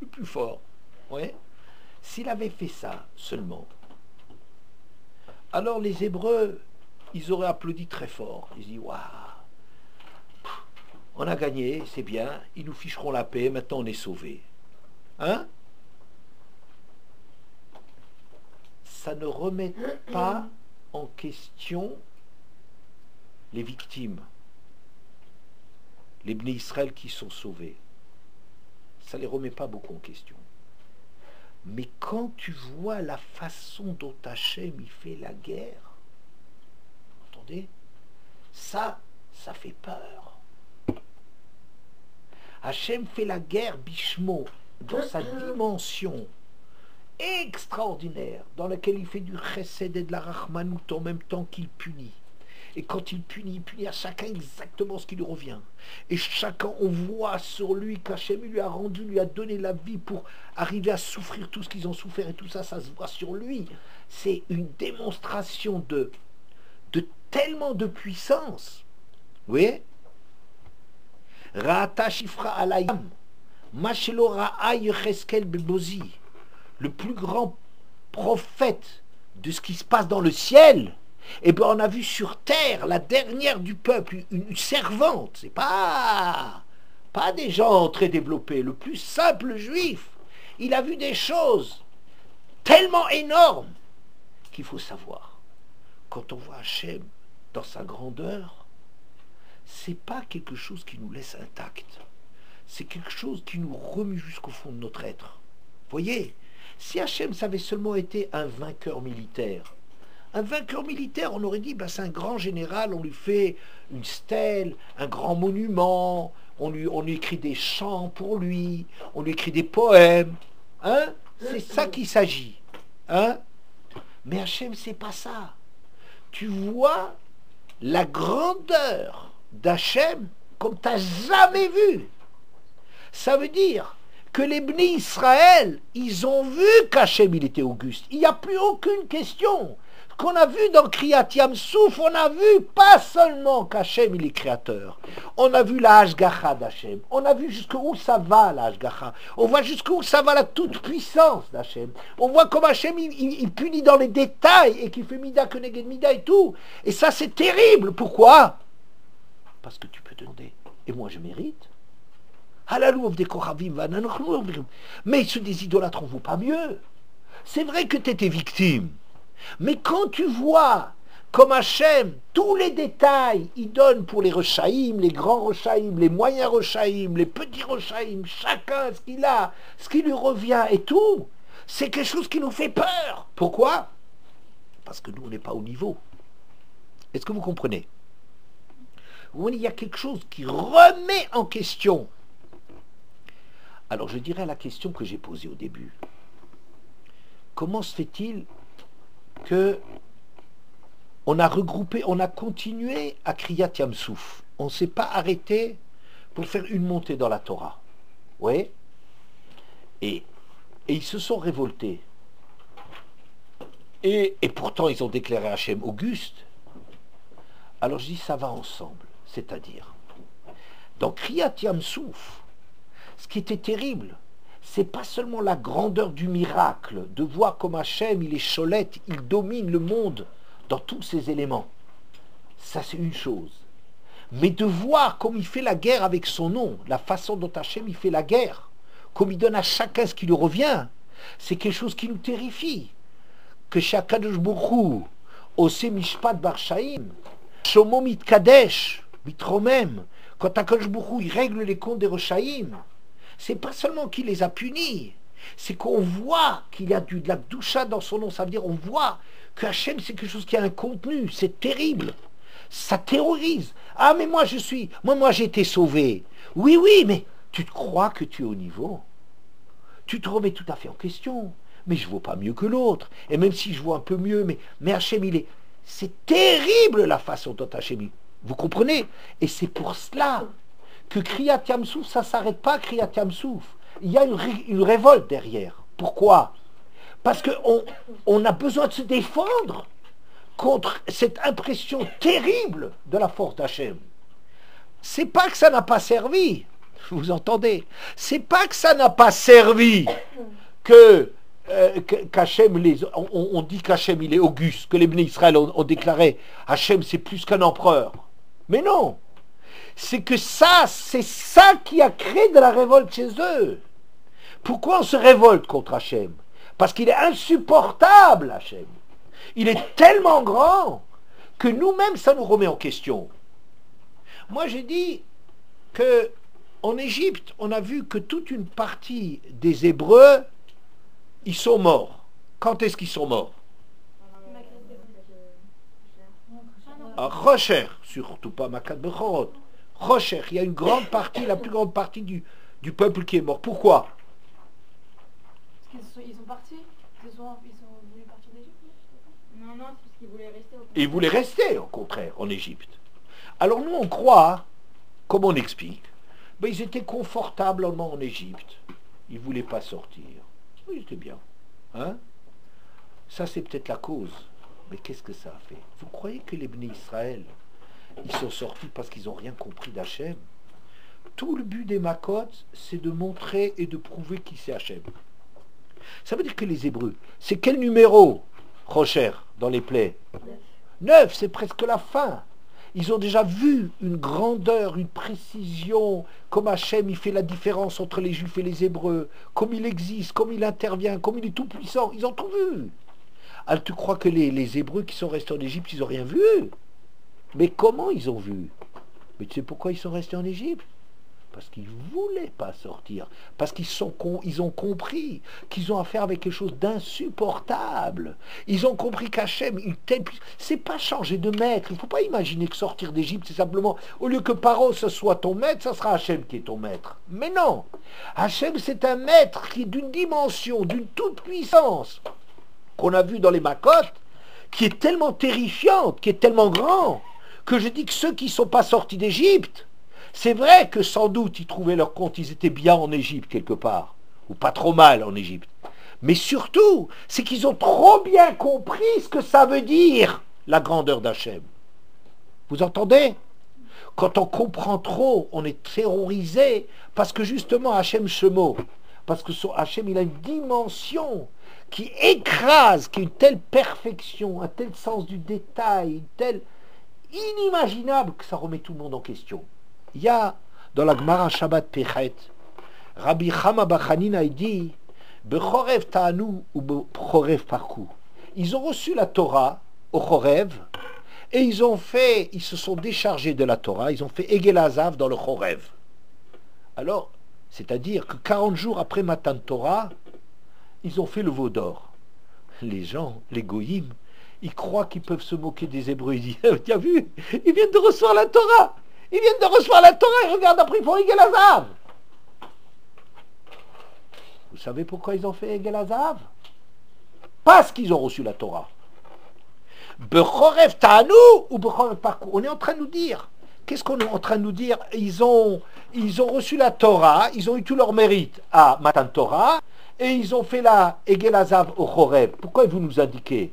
le plus fort. Ouais. S'il avait fait ça seulement, alors les Hébreux, ils auraient applaudi très fort. Ils disent, waouh, on a gagné, c'est bien, ils nous ficheront la paix, maintenant on est sauvés. Hein? Ça ne remet pas en question les victimes, les Bnei Israël qui sont sauvés. Ça ne les remet pas beaucoup en question. Mais quand tu vois la façon dont Hachem il fait la guerre, entendez, ça fait peur. Hachem fait la guerre Bishmo dans sa dimension extraordinaire, dans laquelle il fait du chesed et de la rachmanout en même temps qu'il punit. Et quand il punit à chacun exactement ce qui lui revient. Et chacun, on voit sur lui qu'Hachem lui a rendu, lui a donné la vie pour arriver à souffrir tout ce qu'ils ont souffert, et tout ça, ça se voit sur lui. C'est une démonstration de tellement de puissance. Vous voyez? Ra'ata shifra alayam, mashelo ra'a yecheskel bebozi. Le plus grand prophète de ce qui se passe dans le ciel, et bien on a vu sur terre la dernière du peuple, une servante. C'est pas des gens très développés, le plus simple juif. Il a vu des choses tellement énormes qu'il faut savoir. Quand on voit Hachem dans sa grandeur, c'est pas quelque chose qui nous laisse intact. C'est quelque chose qui nous remue jusqu'au fond de notre être. Voyez, si Hachem ça avait seulement été un vainqueur militaire, on aurait dit, c'est un grand général, on lui fait une stèle, un grand monument, on lui écrit des chants pour lui, on lui écrit des poèmes. Hein? C'est ça qu'il s'agit. Hein? Mais Hachem, c'est pas ça. Tu vois la grandeur d'Hachem comme tu n'as jamais vu. Ça veut dire que les Bnei Israël, ils ont vu qu'Hachem il était auguste. Il n'y a plus aucune question. Ce qu'on a vu dans Kriyat Yam-Souf, on a vu pas seulement qu'Hachem il est créateur. On a vu la Hashgacha d'Hachem. On a vu jusqu'où ça va la Hashgacha. On voit jusqu'où ça va la toute-puissance d'Hachem. On voit comme Hachem il punit dans les détails et qu'il fait Mida Keneged Mida et tout. Et ça c'est terrible. Pourquoi? Parce que tu peux te demander, et moi je mérite. Mais ceux des idolâtres, on ne vaut pas mieux. C'est vrai que tu étais victime. Mais quand tu vois comme Hachem, tous les détails, il donne pour les Rechaïm, les grands Rechaïm, les moyens Rechaïm, les petits Rechaïm, chacun ce qu'il a, ce qui lui revient et tout, c'est quelque chose qui nous fait peur. Pourquoi? Parce que nous, on n'est pas au niveau. Est-ce que vous comprenez? Il y a quelque chose qui remet en question. Alors je dirais la question que j'ai posée au début. Comment se fait-il que on a regroupé, on a continué à Kriyat Yam-Souf? On ne s'est pas arrêté pour faire une montée dans la Torah. Oui. Et ils se sont révoltés. Et pourtant ils ont déclaré Hachem auguste. Alors je dis ça va ensemble. C'est-à-dire, dans Kriyat Yam-Souf, ce qui était terrible, c'est pas seulement la grandeur du miracle, de voir comme Hachem, il est cholette, il domine le monde dans tous ses éléments. Ça, c'est une chose. Mais de voir comme il fait la guerre avec son nom, la façon dont Hachem, il fait la guerre, comme il donne à chacun ce qui lui revient, c'est quelque chose qui nous terrifie. Que Shakadosh Baruch Ose Mishpat Barshaim, Shomo Mitkadesh, Mitromem, quand Akadosh Baruch il règle les comptes des Roshaim, c'est pas seulement qu'il les a punis, c'est qu'on voit qu'il y a de la Kedusha dans son nom, ça veut dire on voit que Hachem c'est quelque chose qui a un contenu, c'est terrible, ça terrorise. Ah mais moi j'ai été sauvé. Oui, mais tu te crois que tu es au niveau, tu te remets tout à fait en question. Mais je ne vaux pas mieux que l'autre. Et même si je vaux un peu mieux, mais Hachem, c'est terrible la façon dont Hachem, vous comprenez? Et c'est pour cela que Kriyat Yamsouf, ça ne s'arrête pas à Kriyat Yamsouf. Il y a une révolte derrière. Pourquoi? Parce qu'on a besoin de se défendre contre cette impression terrible de la force d'Hachem. C'est pas que ça n'a pas servi, vous entendez? C'est pas que ça n'a pas servi qu'Hachem, on dit qu'Hachem il est auguste, que les Bnei Israël ont déclaré Hachem c'est plus qu'un empereur. Mais non, c'est ça qui a créé de la révolte chez eux. Pourquoi on se révolte contre Hachem? Parce qu'il est insupportable, Hachem. Il est tellement grand que nous-mêmes ça nous remet en question. Moi j'ai dit que en Égypte, on a vu que toute une partie des Hébreux ils sont morts. Quand est-ce qu'ils sont morts? À Rocher, surtout pas Makat Bechorot. Rocher, il y a une grande partie, la plus grande partie du peuple qui est mort. Pourquoi? Parce qu'ils sont partis. Ils sont voulu partir d'Égypte. Non, c'est parce qu'ils voulaient rester. Ils voulaient rester, au contraire, en Égypte. Alors nous, on croit, comme on explique, ils étaient confortablement en Égypte. Ils ne voulaient pas sortir. Oui, c'était bien. Hein? Ça, c'est peut-être la cause. Mais qu'est-ce que ça a fait? Vous croyez que les Bnei Israël, ils sont sortis parce qu'ils n'ont rien compris d'Hachem? Tout le but des Makot, c'est de montrer et de prouver qui c'est Hachem. Ça veut dire que les Hébreux, c'est quel numéro, Rocher, dans les plaies? 9, c'est presque la fin. Ils ont déjà vu une grandeur, une précision, comme Hachem, il fait la différence entre les Juifs et les Hébreux, comme il existe, comme il intervient, comme il est tout puissant. Ils ont tout vu. Alors tu crois que les Hébreux qui sont restés en Égypte, ils n'ont rien vu? Mais comment ils ont vu? Mais tu sais pourquoi ils sont restés en Égypte? Parce qu'ils ne voulaient pas sortir. Parce ils ont compris qu'ils ont affaire avec quelque chose d'insupportable. Ils ont compris qu'Hachem, c'est pas changer de maître. Il ne faut pas imaginer que sortir d'Égypte, c'est simplement, au lieu que Paro, ce soit ton maître, ça sera Hachem qui est ton maître. Mais non. Hachem, c'est un maître qui est d'une dimension, d'une toute puissance, qu'on a vu dans les Makot, qui est tellement terrifiante, qui est tellement grand, que je dis que ceux qui ne sont pas sortis d'Égypte, c'est vrai que sans doute ils trouvaient leur compte, ils étaient bien en Égypte quelque part, ou pas trop mal en Égypte. Mais surtout, c'est qu'ils ont trop bien compris ce que ça veut dire, la grandeur d'Hachem. Vous entendez? Quand on comprend trop, on est terrorisé, parce que justement Hachem Shemo, parce que Hachem il a une dimension qui écrase, qui est une telle perfection, un tel sens du détail, une telle inimaginable que ça remet tout le monde en question. Il y a dans la Gemara Shabbat Pechet, Rabbi Chama bar Chanina dit Bechorev Ta'anu ou Bechorev Parkou. Ils ont reçu la Torah au Chorev et ils se sont déchargés de la Torah, ils ont fait Egel Azav dans le Chorev. Alors, c'est-à-dire que 40 jours après Matan Torah, ils ont fait le veau d'or. Les gens, les goïms, ils croient qu'ils peuvent se moquer des Hébreux. Ils disent, tu as vu, ils viennent de recevoir la Torah. Ils viennent de recevoir la Torah et regarde, après ils font Egel Azav. Vous savez pourquoi ils ont fait Egel Azav? Parce qu'ils ont reçu la Torah. Bechorev Ta'anu ou Bechorev Parkou. On est en train de nous dire, qu'est-ce qu'on est en train de nous dire? Ils ont reçu la Torah, ils ont eu tout leur mérite à Matan Torah, et ils ont fait la Egel Azav au Chorev. Pourquoi il veut nous indiquer?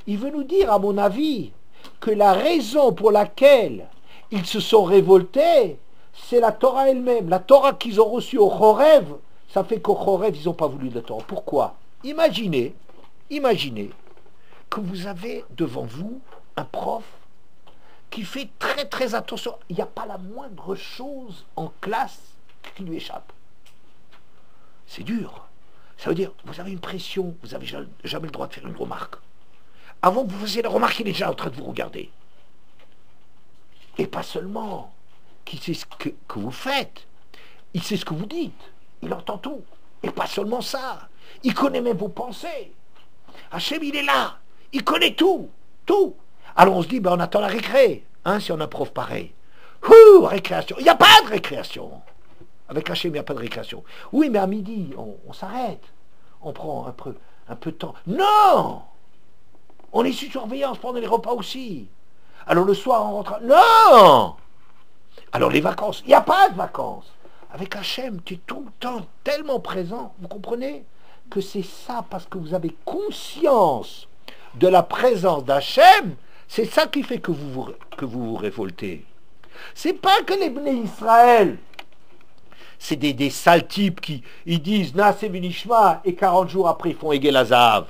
Il veut nous dire, à mon avis, que la raison pour laquelle ils se sont révoltés, c'est la Torah elle-même. La Torah qu'ils ont reçue au Chorev, ça fait qu'au Chorev, ils n'ont pas voulu de la Torah. Pourquoi? Imaginez que vous avez devant vous un prof qui fait très très attention. Il n'y a pas la moindre chose en classe qui lui échappe. c'est dur. Ça veut dire, vous avez une pression, vous n'avez jamais le droit de faire une remarque. Avant que vous fassiez la remarque, il est déjà en train de vous regarder. Et pas seulement qu'il sait ce que vous faites, il sait ce que vous dites, il entend tout. Et pas seulement ça, il connaît même vos pensées. Hachem, il est là, il connaît tout, tout. Alors on se dit, ben on attend la récré, hein, si on a un prof pareil. Ouh, récréation, il n'y a pas de récréation. Avec Hachem, il n'y a pas de récréation. Oui, mais à midi, on s'arrête, on prend un peu de temps. Non, on est sous surveillance pendant les repas aussi. Alors le soir, on rentre... Non. Alors les vacances, il n'y a pas de vacances. Avec Hachem, tu es tout le temps tellement présent, vous comprenez, que c'est ça, parce que vous avez conscience de la présence d'Hachem, c'est ça qui fait que vous vous révoltez. C'est pas que les Bnei Israël, c'est des sales types qui ils disent Naaseh v'nishma et 40 jours après ils font Egel Hazav.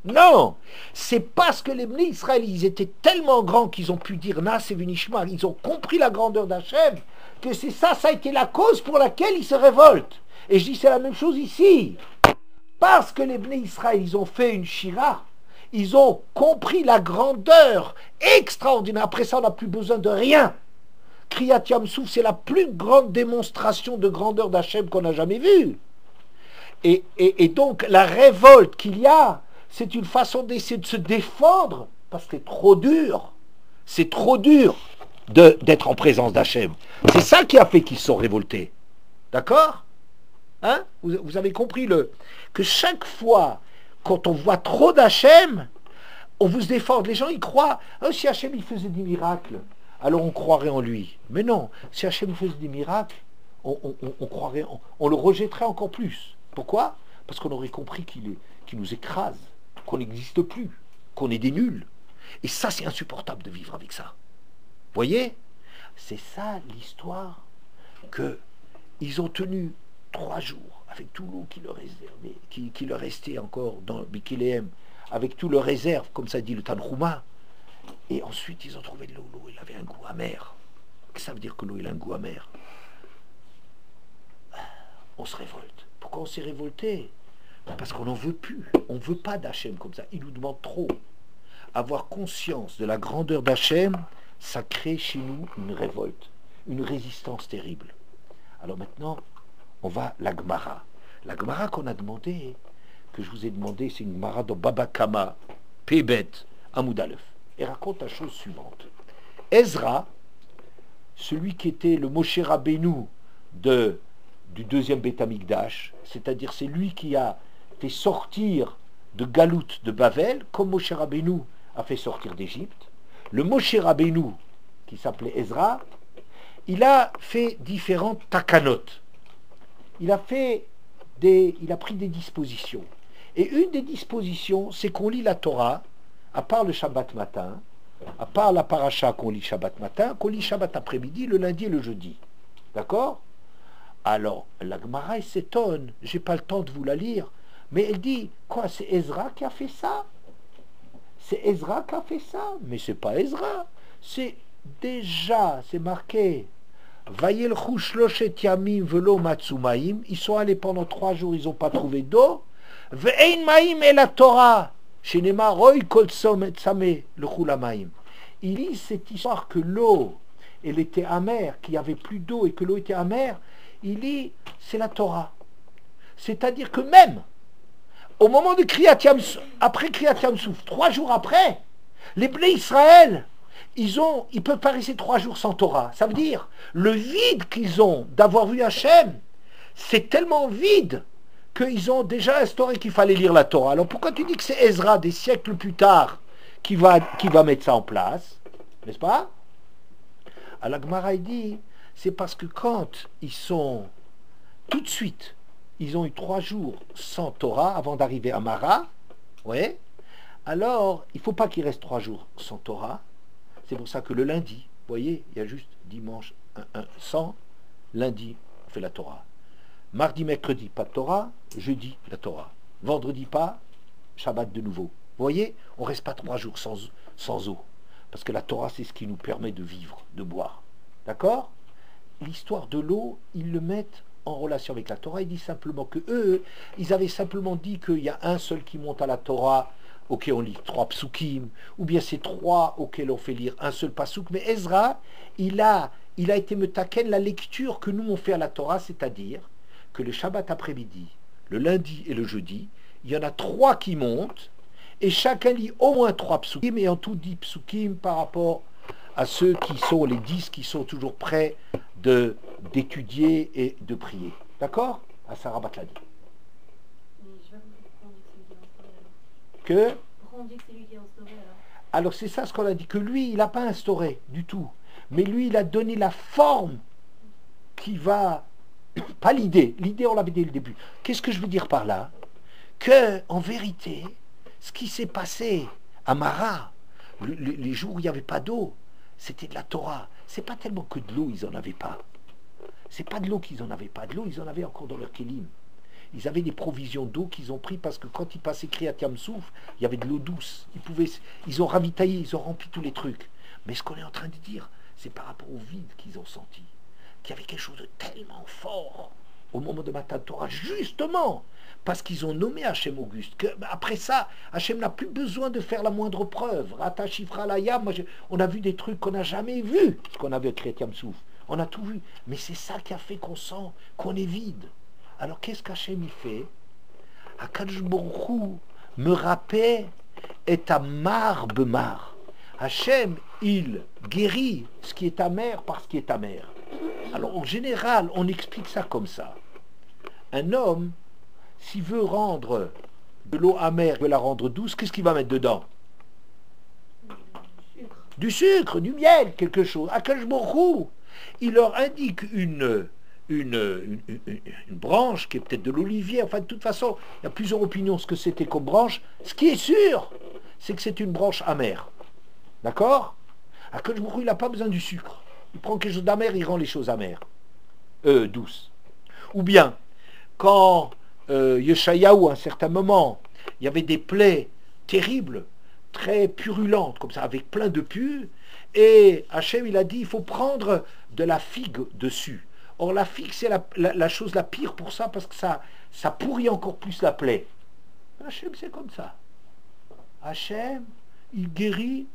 Non, c'est parce que les Bnei Israël, ils étaient tellement grands qu'ils ont pu dire Naaseh v'nishma, ils ont compris la grandeur d'Hachem, que c'est ça, ça a été la cause pour laquelle ils se révoltent. Et je dis c'est la même chose ici. Parce que les Bnei Israël, ils ont fait une shira, ils ont compris la grandeur extraordinaire. Après ça, on n'a plus besoin de rien. Kriyat Yam Souf, c'est la plus grande démonstration de grandeur d'Hachem qu'on a jamais vue. Et donc, la révolte qu'il y a, c'est une façon d'essayer de se défendre, parce que c'est trop dur. C'est trop dur d'être en présence d'Hachem. C'est ça qui a fait qu'ils se sont révoltés. D'accord? Hein? Vous avez compris que chaque fois, quand on voit trop d'Hachem, on vous se défend. Les gens, ils croient, oh, si Hachem il faisait des miracles, alors on croirait en lui. Mais non, si Hachem faisait des miracles, on croirait, on le rejetterait encore plus. Pourquoi? Parce qu'on aurait compris qu'il nous écrase, qu'on n'existe plus, qu'on est des nuls. Et ça, c'est insupportable de vivre avec ça. Voyez? C'est ça l'histoire que ils ont tenu 3 jours avec tout l'eau qui leur réservait, qui leur restait encore dans Bikiléem, avec tout le réserve, comme ça dit le Tanhuma. Et ensuite, ils ont trouvé de l'eau. L'eau, il avait un goût amer. Ça veut dire que l'eau, il a un goût amer. On se révolte. Pourquoi on s'est révolté? Parce qu'on n'en veut plus. On ne veut pas d'Hachem comme ça. Il nous demande trop. Avoir conscience de la grandeur d'Hachem, ça crée chez nous une révolte, une résistance terrible. Alors maintenant, on va à la Gemara. La Gemara qu'on a demandé, que je vous ai demandé, c'est une Gemara dans Baba Kama, Pébet, Amoud Aleph. Et raconte la chose suivante. Ezra, celui qui était le Moshe Rabbeinu du deuxième Beth Amikdash, c'est-à-dire c'est lui qui a fait sortir de Galout de Bavel, comme Moshe Rabbeinu a fait sortir d'Égypte. Le Moshe Rabbeinu, qui s'appelait Ezra, il a fait différentes takanot. Il a pris des dispositions. Et une des dispositions, c'est qu'on lit la Torah, à part le Shabbat matin, à part la paracha qu'on lit Shabbat matin, qu'on lit Shabbat après-midi, le lundi et le jeudi. D'accord? Alors, la Gemara elle s'étonne, j'ai pas le temps de vous la lire, mais elle dit, quoi, c'est Ezra qui a fait ça? C'est Ezra qui a fait ça? Mais c'est pas Ezra, c'est déjà, c'est marqué, Vayelchu shloshet yamim velo matsumaim, ils sont allés pendant 3 jours, ils n'ont pas trouvé d'eau, ve'ein maim et la Torah, shenema roy kol somet sameh le chulamaim. Il dit cette histoire que l'eau, elle était amère, qu'il n'y avait plus d'eau et que l'eau était amère, il dit, c'est la Torah. C'est-à-dire que même, au moment de Kriyat Yam Souf, après Kriyat Yam Souf, 3 jours après, les Bnei Israël, ils peuvent pas rester 3 jours sans Torah. Ça veut dire, le vide qu'ils ont d'avoir vu Hachem, c'est tellement vide qu'ils ont déjà instauré qu'il fallait lire la Torah. Alors pourquoi tu dis que c'est Ezra, des siècles plus tard, qui va mettre ça en place? N'est-ce pas? Alors Gemara dit, c'est parce que quand ils sont, tout de suite, ils ont eu 3 jours sans Torah avant d'arriver à Mara, ouais, alors il ne faut pas qu'ils restent 3 jours sans Torah. C'est pour ça que le lundi, vous voyez, il y a juste dimanche sans, lundi, on fait la Torah. Mardi, mercredi, pas de Torah, jeudi, la Torah. Vendredi, pas, Shabbat de nouveau. Vous voyez, on ne reste pas 3 jours sans eau. Parce que la Torah, c'est ce qui nous permet de vivre, de boire. D'accord? L'histoire de l'eau, ils le mettent en relation avec la Torah. Il dit simplement que eux, ils avaient simplement dit qu'il y a un seul qui monte à la Torah, auquel on lit 3 psukim, ou bien c'est 3 auxquels on fait lire un seul pasouk. Mais Ezra, il a été metaken la lecture que nous on fait à la Torah, c'est-à-dire que le Shabbat après-midi, le lundi et le jeudi, il y en a 3 qui montent, et chacun lit au moins 3 psukim, et en tout 10 psukim par rapport à ceux qui sont les 10 qui sont toujours prêts d'étudier et de prier. D'accord? À Sarah Batladi. Mais je sais pas pourquoi on dit que c'est lui qui a instauré alors. Que Pourquoi on dit que c'est lui qui a instauré alors? Alors c'est ça ce qu'on a dit, que lui, il n'a pas instauré du tout. Mais lui, il a donné la forme qui va... Pas l'idée. L'idée, on l'avait dès le début. Qu'est-ce que je veux dire par là? Que, en vérité, ce qui s'est passé à Mara, les jours où il n'y avait pas d'eau, c'était de la Torah. C'est pas tellement que de l'eau, ils n'en avaient pas. C'est pas de l'eau qu'ils n'en avaient pas. De l'eau, ils en avaient encore dans leur kélim. Ils avaient des provisions d'eau qu'ils ont pris parce que quand ils passaient Kriyat Yam Souf, il y avait de l'eau douce. Ils ont ravitaillé, ils ont rempli tous les trucs. Mais ce qu'on est en train de dire, c'est par rapport au vide qu'ils ont senti. Qu'il y avait quelque chose de tellement fort au moment de Matan Torah, justement parce qu'ils ont nommé Hachem Auguste, que après ça, Hachem n'a plus besoin de faire la moindre preuve. Rata Shifra Layam, on a vu des trucs qu'on n'a jamais vus, ce qu'on a vu avec Kriyat Yam Souf. On a tout vu. Mais c'est ça qui a fait qu'on sent qu'on est vide. Alors qu'est-ce qu'Hachem y fait? Akadosh Baruch Hu me rappelle et amar bemar. Hachem, il guérit ce qui est amer par ce qui est amer. Alors en général, on explique ça comme ça. Un homme, s'il veut rendre de l'eau amère, il veut la rendre douce, qu'est-ce qu'il va mettre dedans? Du sucre, du miel, quelque chose. Akadosh Baruch Hu, il leur indique une branche qui est peut-être de l'olivier. Enfin, de toute façon, il y a plusieurs opinions ce que c'était comme branche. Ce qui est sûr, c'est que c'est une branche amère. D'accord? Akadosh Baruch Hu, il n'a pas besoin du sucre. Il prend quelque chose d'amer, il rend les choses amères. Douces. Ou bien, quand Yeshayahu, à un certain moment, il y avait des plaies terribles, très purulentes, comme ça, avec plein de pus, et Hachem, il a dit, il faut prendre de la figue dessus. Or, la figue, c'est la chose la pire pour ça, parce que ça pourrit encore plus la plaie. Hachem, c'est comme ça. Hachem, il guérit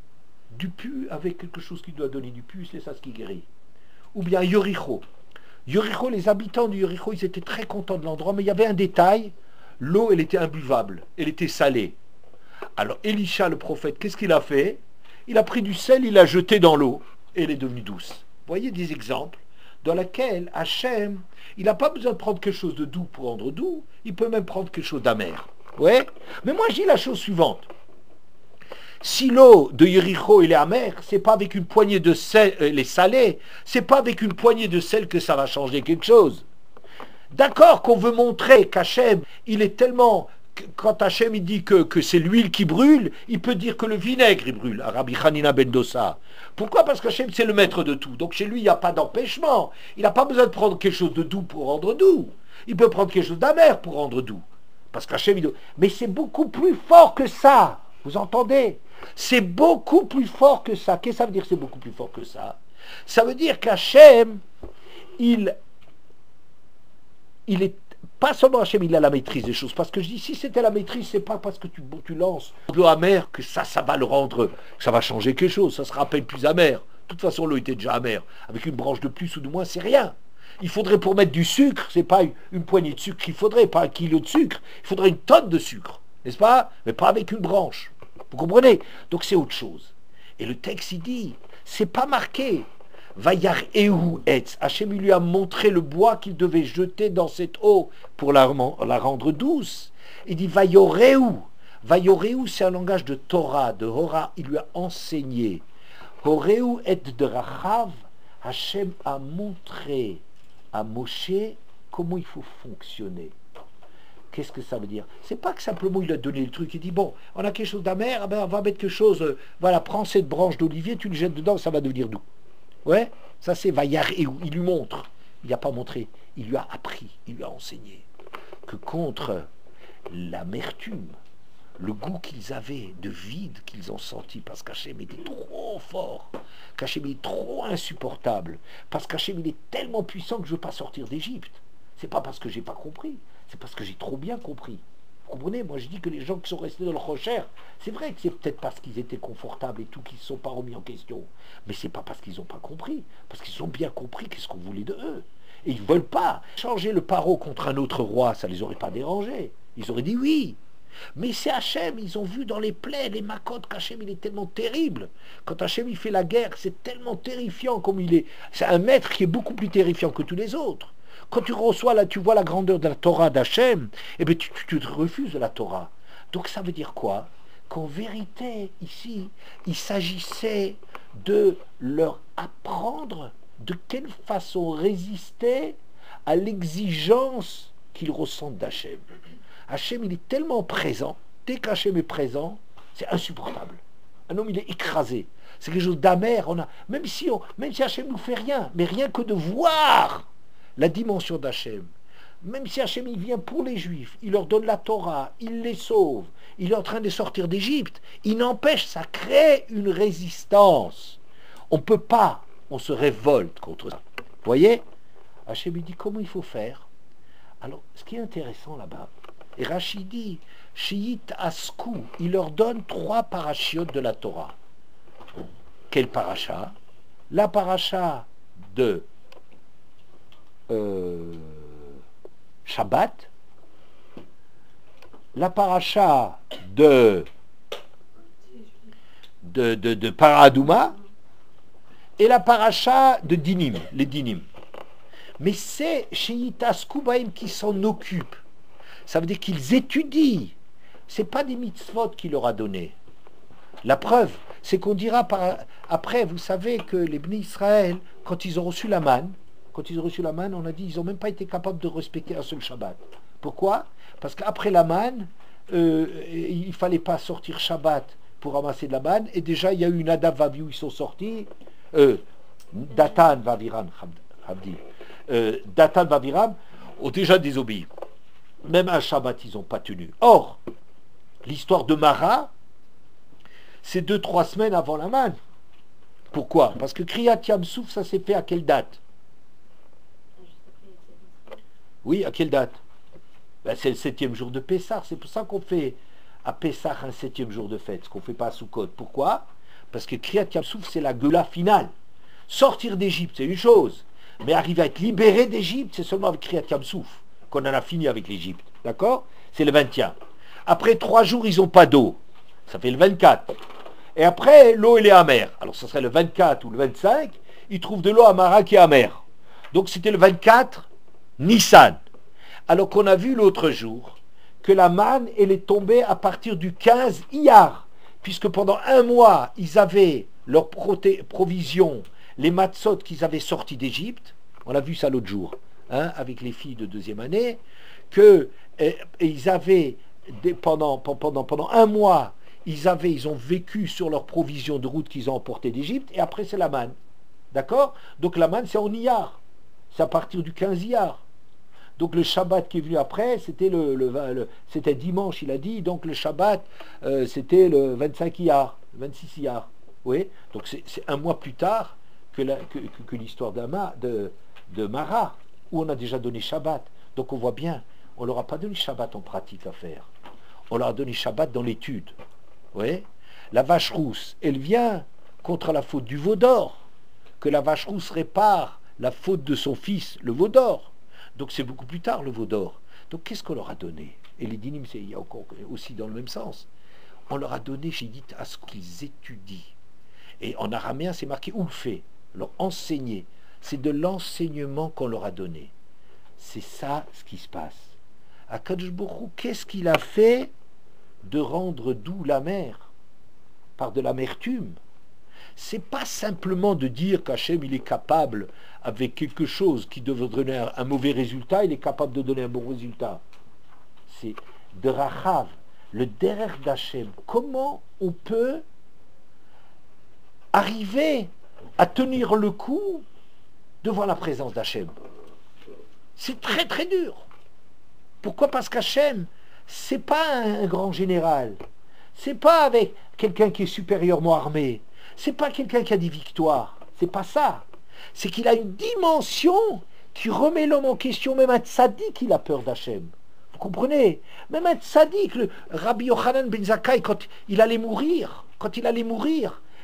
du pu avec quelque chose qui doit donner du pu, c'est ça ce qui guérit. Ou bien Yericho. Yericho, les habitants de Yericho, ils étaient très contents de l'endroit, mais il y avait un détail, l'eau, elle était imbuvable, elle était salée. Alors Elisha, le prophète, qu'est-ce qu'il a fait? Il a pris du sel, il l'a jeté dans l'eau, et elle est devenue douce. Vous voyez des exemples dans lesquels Hachem, il n'a pas besoin de prendre quelque chose de doux pour rendre doux, il peut même prendre quelque chose d'amer. Ouais. Mais moi, je dis la chose suivante. Si l'eau de Yericho elle est amère, c'est pas avec une poignée de sel, elle est salée, c'est pas avec une poignée de sel que ça va changer quelque chose. D'accord qu'on veut montrer qu'Hachem, il est tellement... Quand Hachem il dit que c'est l'huile qui brûle, il peut dire que le vinaigre il brûle, à Rabbi Hanina ben Dossa. Pourquoi? Parce qu'Hachem c'est le maître de tout. Donc chez lui il n'y a pas d'empêchement. Il n'a pas besoin de prendre quelque chose de doux pour rendre doux. Il peut prendre quelque chose d'amer pour rendre doux. Parce qu'Hachem il dit... Mais c'est beaucoup plus fort que ça. Vous entendez? C'est beaucoup plus fort que ça. Qu'est-ce que ça veut dire c'est beaucoup plus fort que ça? Ça veut dire qu'Hachem, il est pas seulement Hachem, il a la maîtrise des choses. Parce que je dis, si c'était la maîtrise, c'est pas parce que tu lances de l'eau amère que ça va le rendre, ça va changer quelque chose. Ça sera à peine plus amer. De toute façon, l'eau était déjà amère. Avec une branche de plus ou de moins, c'est rien. Il faudrait pour mettre du sucre, c'est pas une poignée de sucre qu'il faudrait, pas 1 kilo de sucre. Il faudrait une tonne de sucre, n'est-ce pas? Mais pas avec une branche. Vous comprenez? Donc c'est autre chose. Et le texte, il dit, c'est pas marqué. Vayar Ehu Etz. Hachem lui a montré le bois qu'il devait jeter dans cette eau pour la rendre douce. Il dit Vayoreu. Vayoreu, c'est un langage de Torah, de Hora. Il lui a enseigné. Horeu et de Rachav. Hachem a montré à Moshe comment il faut fonctionner. Qu'est-ce que ça veut dire? C'est pas que simplement il a donné le truc, il dit bon, on a quelque chose d'amer, eh ben on va mettre quelque chose, voilà, prends cette branche d'olivier, tu le jettes dedans, ça va devenir doux. Ouais, ça c'est Vayar Ehu, il lui montre, il n'a pas montré, il lui a appris, il lui a enseigné que contre l'amertume, le goût qu'ils avaient de vide qu'ils ont senti parce qu'Hachem était trop fort, qu'Hachem est trop insupportable, parce qu'Hachem il est tellement puissant que je ne veux pas sortir d'Égypte. C'est pas parce que j'ai pas compris, c'est parce que j'ai trop bien compris. Vous comprenez? Moi je dis que les gens qui sont restés dans le rocher, c'est vrai que c'est peut-être parce qu'ils étaient confortables et tout, qu'ils ne se sont pas remis en question. Mais c'est pas parce qu'ils n'ont pas compris, parce qu'ils ont bien compris qu'est-ce qu'on voulait de eux. Et ils ne veulent pas changer le paro contre un autre roi, ça ne les aurait pas dérangés. Ils auraient dit oui. Mais c'est Hachem, ils ont vu dans les plaies, les macotes, qu'Hachem il est tellement terrible. Quand Hachem il fait la guerre, c'est tellement terrifiant comme il est. C'est un maître qui est beaucoup plus terrifiant que tous les autres. Quand tu reçois, là, tu vois la grandeur de la Torah d'Hachem, eh bien tu te refuses de la Torah. Donc ça veut dire quoi? Qu'en vérité, ici, il s'agissait de leur apprendre de quelle façon résister à l'exigence qu'ils ressentent d'Hachem. Hachem, il est tellement présent, dès qu'Hachem est présent, c'est insupportable. Un homme, il est écrasé. C'est quelque chose d'amer. Même si Hachem ne nous fait rien, mais rien que de voir la dimension d'Hachem, même si Hachem il vient pour les Juifs, il leur donne la Torah, il les sauve, il est en train de sortir d'Égypte, il n'empêche, ça crée une résistance. On ne peut pas, on se révolte contre ça. Vous voyez? Hachem il dit comment il faut faire. Alors, ce qui est intéressant là-bas, et Rachid dit, Shiit Askou, il leur donne 3 parachiotes de la Torah. Quel paracha? La paracha de Shabbat, la paracha de Paradouma et la paracha de Dinim, les Dinim. Mais c'est Sheitas Kubaim qui s'en occupe. Ça veut dire qu'ils étudient. C'est pas des mitzvot qu'il leur a donné. La preuve, c'est qu'on dira après, vous savez que les Bnei Israël, quand ils ont reçu la manne, on a dit ils n'ont même pas été capables de respecter un seul Shabbat. Pourquoi? Parce qu'après la manne, il ne fallait pas sortir Shabbat pour ramasser de la manne, et déjà il y a eu une Nadav Vavi où ils sont sortis, Datan Vaviram, Datan Vaviram ont déjà désobéi. Même un Shabbat, ils n'ont pas tenu. Or, l'histoire de Mara, c'est 2-3 semaines avant la manne. Pourquoi? Parce que Kriyat Yamsouf, ça s'est fait à quelle date? Oui, à quelle date? Ben, c'est le 7e jour de Pessah. C'est pour ça qu'on fait à Pessah un 7e jour de fête, ce qu'on ne fait pas à Sukkot. Pourquoi? Parce que Kriyat Yamsouf, c'est la Geula finale. Sortir d'Égypte, c'est une chose. Mais arriver à être libéré d'Égypte, c'est seulement avec Kriyat Yamsouf qu'on en a fini avec l'Égypte. D'accord? C'est le 21. Après 3 jours, ils n'ont pas d'eau. Ça fait le 24. Et après, l'eau, elle est amère. Alors, ce serait le 24 ou le 25. Ils trouvent de l'eau à Mara qui est amère. Donc, c'était le 24 Nissan. Alors qu'on a vu l'autre jour que la manne, elle est tombée à partir du 15 Iyar. Puisque pendant 1 mois, ils avaient leur provision, les matzot qu'ils avaient sortis d'Égypte. On a vu ça l'autre jour, hein, avec les filles de 2e année, que ils avaient, pendant 1 mois, ils ont vécu sur leurs provisions de route qu'ils ont emportées d'Égypte, et après c'est la manne. D'accord? Donc la manne, c'est en Iyar. C'est à partir du 15 Iyar. Donc le Shabbat qui est venu après, c'était c'était dimanche, il a dit, donc le Shabbat, c'était le 25 Iyar, 26 Iyar. Oui? Donc c'est 1 mois plus tard que l'histoire de Mara, où on a déjà donné Shabbat. Donc on voit bien, on leur a pas donné Shabbat en pratique à faire. On leur a donné Shabbat dans l'étude. Oui? La vache rousse, elle vient contre la faute du veau d'or, que la vache rousse répare la faute de son fils, le veau d'or. Donc c'est beaucoup plus tard le veau d'or. Donc qu'est-ce qu'on leur a donné? Et les dynimes, il y a encore aussi dans le même sens. On leur a donné, j'ai dit, à ce qu'ils étudient. Et en araméen, c'est marqué ulfé, leur enseigner. C'est de l'enseignement qu'on leur a donné. C'est ça ce qui se passe. Akadosh Baruch Hu, qu'est-ce qu'il a fait de rendre doux la mer par de l'amertume? C'est pas simplement de dire qu'Hachem il est capable, avec quelque chose qui devrait donner un mauvais résultat, il est capable de donner un bon résultat. C'est de Rachav, le derrière d'Hachem. Comment on peut arriver à tenir le coup devant la présence d'Hachem? C'est très très dur. Pourquoi? Parce qu'Hachem, c'est pas un grand général. C'est pas avec quelqu'un qui est supérieurement armé. C'est pas quelqu'un qui a des victoires. C'est pas ça. C'est qu'il a une dimension Tu remets l'homme en question, même un tzaddik, il a peur d'Hachem. Vous comprenez? Même un tzaddik, le Rabbi Yochanan ben Zakkai, quand il allait mourir,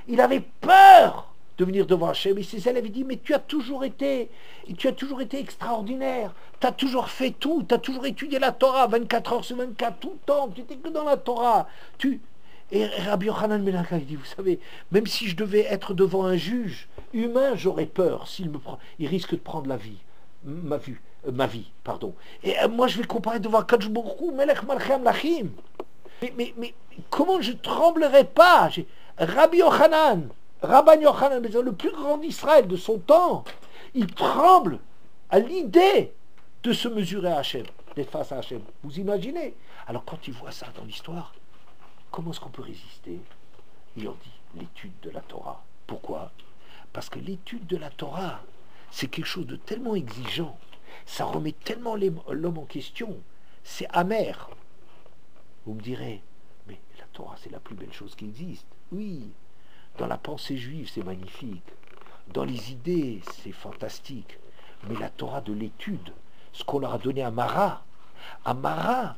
il avait peur de venir devant Hachem. Et ses élèves disent, mais tu as toujours été extraordinaire, tu as toujours fait tout, tu as toujours étudié la Torah, 24 heures sur 24, tout le temps, tu n'étais que dans la Torah. Et Rabbi Yochanan ben Zakkai dit, vous savez, même si je devais être devant un juge humain, j'aurais peur il risque de prendre ma vie, pardon. Et moi je vais comparer devant Kadosh Baruch Hu, Melech Malchei Amlachim. Mais comment je tremblerais pas? Rabbi Yochanan, le plus grand d'Israël de son temps, il tremble à l'idée de se mesurer à Hachem, d'être face à Hachem. Vous imaginez? Alors quand il voit ça dans l'histoire, comment est-ce qu'on peut résister? Il leur dit l'étude de la Torah. Pourquoi? Parce que l'étude de la Torah, c'est quelque chose de tellement exigeant, ça remet tellement l'homme en question, c'est amer. Vous me direz, mais la Torah c'est la plus belle chose qui existe. Oui, dans la pensée juive c'est magnifique, dans les idées c'est fantastique, mais la Torah de l'étude, ce qu'on leur a donné à Mara,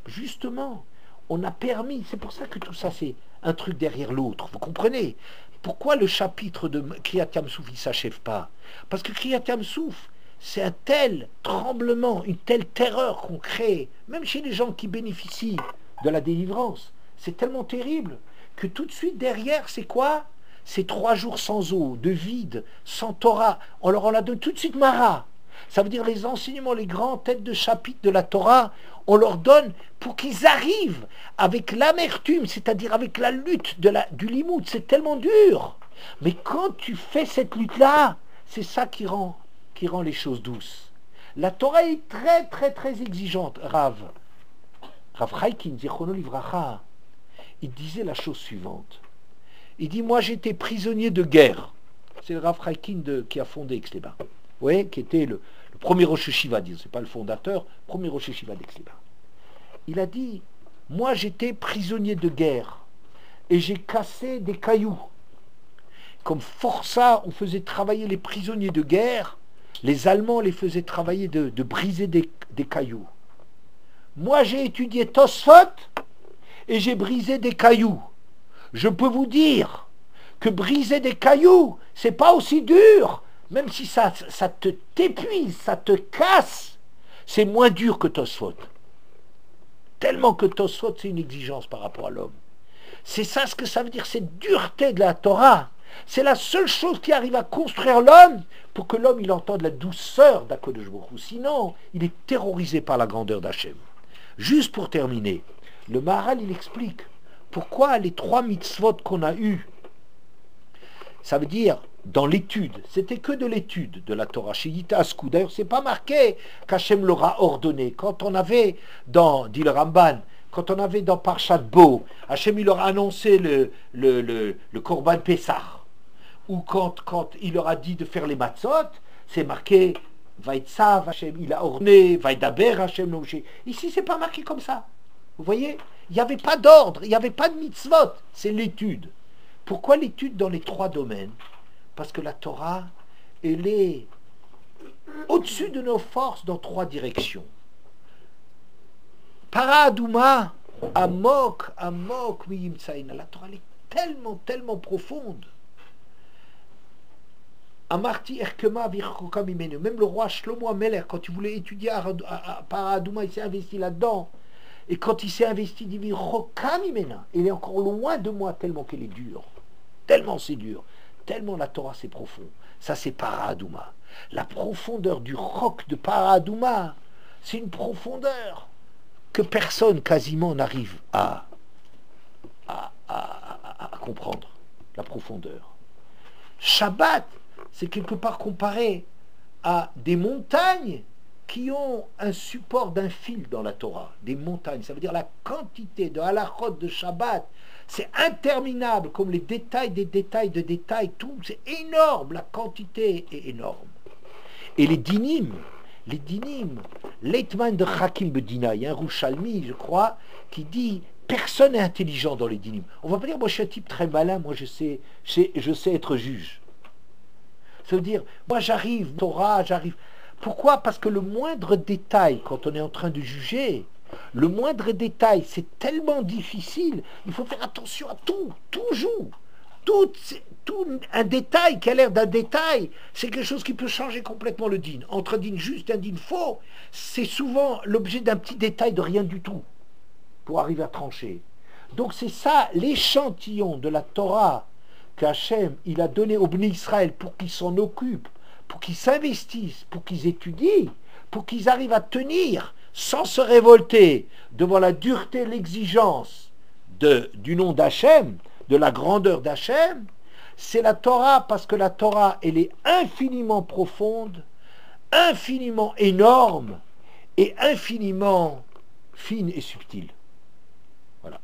justement, on a permis, c'est pour ça que tout ça c'est un truc derrière l'autre, vous comprenez? Pourquoi le chapitre de Kriyat Yam-Souf il ne s'achève pas? Parce que Kriyat Yam-Souf, c'est un tel tremblement, une telle terreur qu'on crée, même chez les gens qui bénéficient de la délivrance. C'est tellement terrible que tout de suite derrière, c'est quoi? C'est 3 jours sans eau, de vide, sans Torah. On leur en a donné tout de suite Mara. Ça veut dire les enseignements, les grandes têtes de chapitre de la Torah, on leur donne pour qu'ils arrivent avec l'amertume, c'est-à-dire avec la lutte du limoud. C'est tellement dur. Mais quand tu fais cette lutte-là, c'est ça qui rend les choses douces. La Torah est très, très, très exigeante. Rav Chaikin, Zichrono Livracha, il disait la chose suivante. Il dit, moi j'étais prisonnier de guerre. C'est le Rav Chaikin qui a fondé Aix-les-Bains. Vous voyez, qui était le premier Rosh Yeshiva, c'est pas le fondateur, premier Rosh Yeshiva d'Aix-les-Bains. Il a dit, moi j'étais prisonnier de guerre et j'ai cassé des cailloux. Comme forçat, on faisait travailler les prisonniers de guerre, les Allemands les faisaient travailler de briser des cailloux. Moi j'ai étudié Tosfot et j'ai brisé des cailloux. Je peux vous dire que briser des cailloux, c'est pas aussi dur. Même si ça te t'épuise, ça te casse, c'est moins dur que Tosfot. Tellement que Tosfot, c'est une exigence par rapport à l'homme. C'est ça ce que ça veut dire, cette dureté de la Torah. C'est la seule chose qui arrive à construire l'homme pour que l'homme il entende la douceur d'Akadosh Baruch Hu. Sinon, il est terrorisé par la grandeur d'Hachem. Juste pour terminer, le Maharal il explique pourquoi les 3 mitzvot qu'on a eues, ça veut dire dans l'étude, c'était que de l'étude de la Torah, chez Yitasku. D'ailleurs, c'est pas marqué qu'Hachem l'aura ordonné. Quand on avait dit le Ramban, quand on avait dans Parshat Bo, Hachem il leur a annoncé le Korban Pessah, ou quand il leur a dit de faire les matzot, c'est marqué Vaïtsav Hachem, il a ordonné, Vaïdaber Hachem Moshe. Ici, c'est pas marqué comme ça. Vous voyez, il n'y avait pas d'ordre, il n'y avait pas de mitzvot, c'est l'étude. Pourquoi l'étude dans les 3 domaines? Parce que la Torah, elle est au-dessus de nos forces dans 3 directions. Para Aduma, Amok, Miyimtsaïna. La Torah elle est tellement, tellement profonde. Amarti Erkema Virchoka Mimenu. Même le roi Shlomo Ameler, quand il voulait étudier Para Aduma, il s'est investi là-dedans. Et quand il s'est investi, il dit Virchoka Mimena. Il est encore loin de moi tellement qu'elle est dure. Tellement c'est dur. Tellement la Torah c'est profond. Ça c'est Para Aduma. La profondeur du roc de Para Aduma, c'est une profondeur que personne quasiment n'arrive à comprendre. La profondeur. Shabbat, c'est quelque part comparé à des montagnes qui ont un support d'un fil dans la Torah. Des montagnes, ça veut dire la quantité de halachot de Shabbat, c'est interminable, comme les détails des détails de détails, tout, c'est énorme, la quantité est énorme. Et les dinim, l'Eitman de Hakim Bedina, il y a un Rouchalmi, je crois, qui dit personne n'est intelligent dans les dinim. On va pas dire moi je suis un type très malin, moi je sais être juge. Ça veut dire, moi j'arrive, Torah, j'arrive. Pourquoi? Parce que le moindre détail, quand on est en train de juger, le moindre détail, c'est tellement difficile, il faut faire attention à tout, toujours. Tout un détail qui a l'air d'un détail, c'est quelque chose qui peut changer complètement le dîn. Entre un dîn juste et un dîn faux, c'est souvent l'objet d'un petit détail de rien du tout pour arriver à trancher. Donc c'est ça l'échantillon de la Torah qu'Hachem il a donné aux Bnei Israël pour qu'ils s'en occupent, pour qu'ils s'investissent, pour qu'ils étudient, pour qu'ils arrivent à tenir sans se révolter devant la dureté, l'exigence du nom d'Hachem, de la grandeur d'Hachem. C'est la Torah, parce que la Torah elle est infiniment profonde, infiniment énorme et infiniment fine et subtile. Voilà.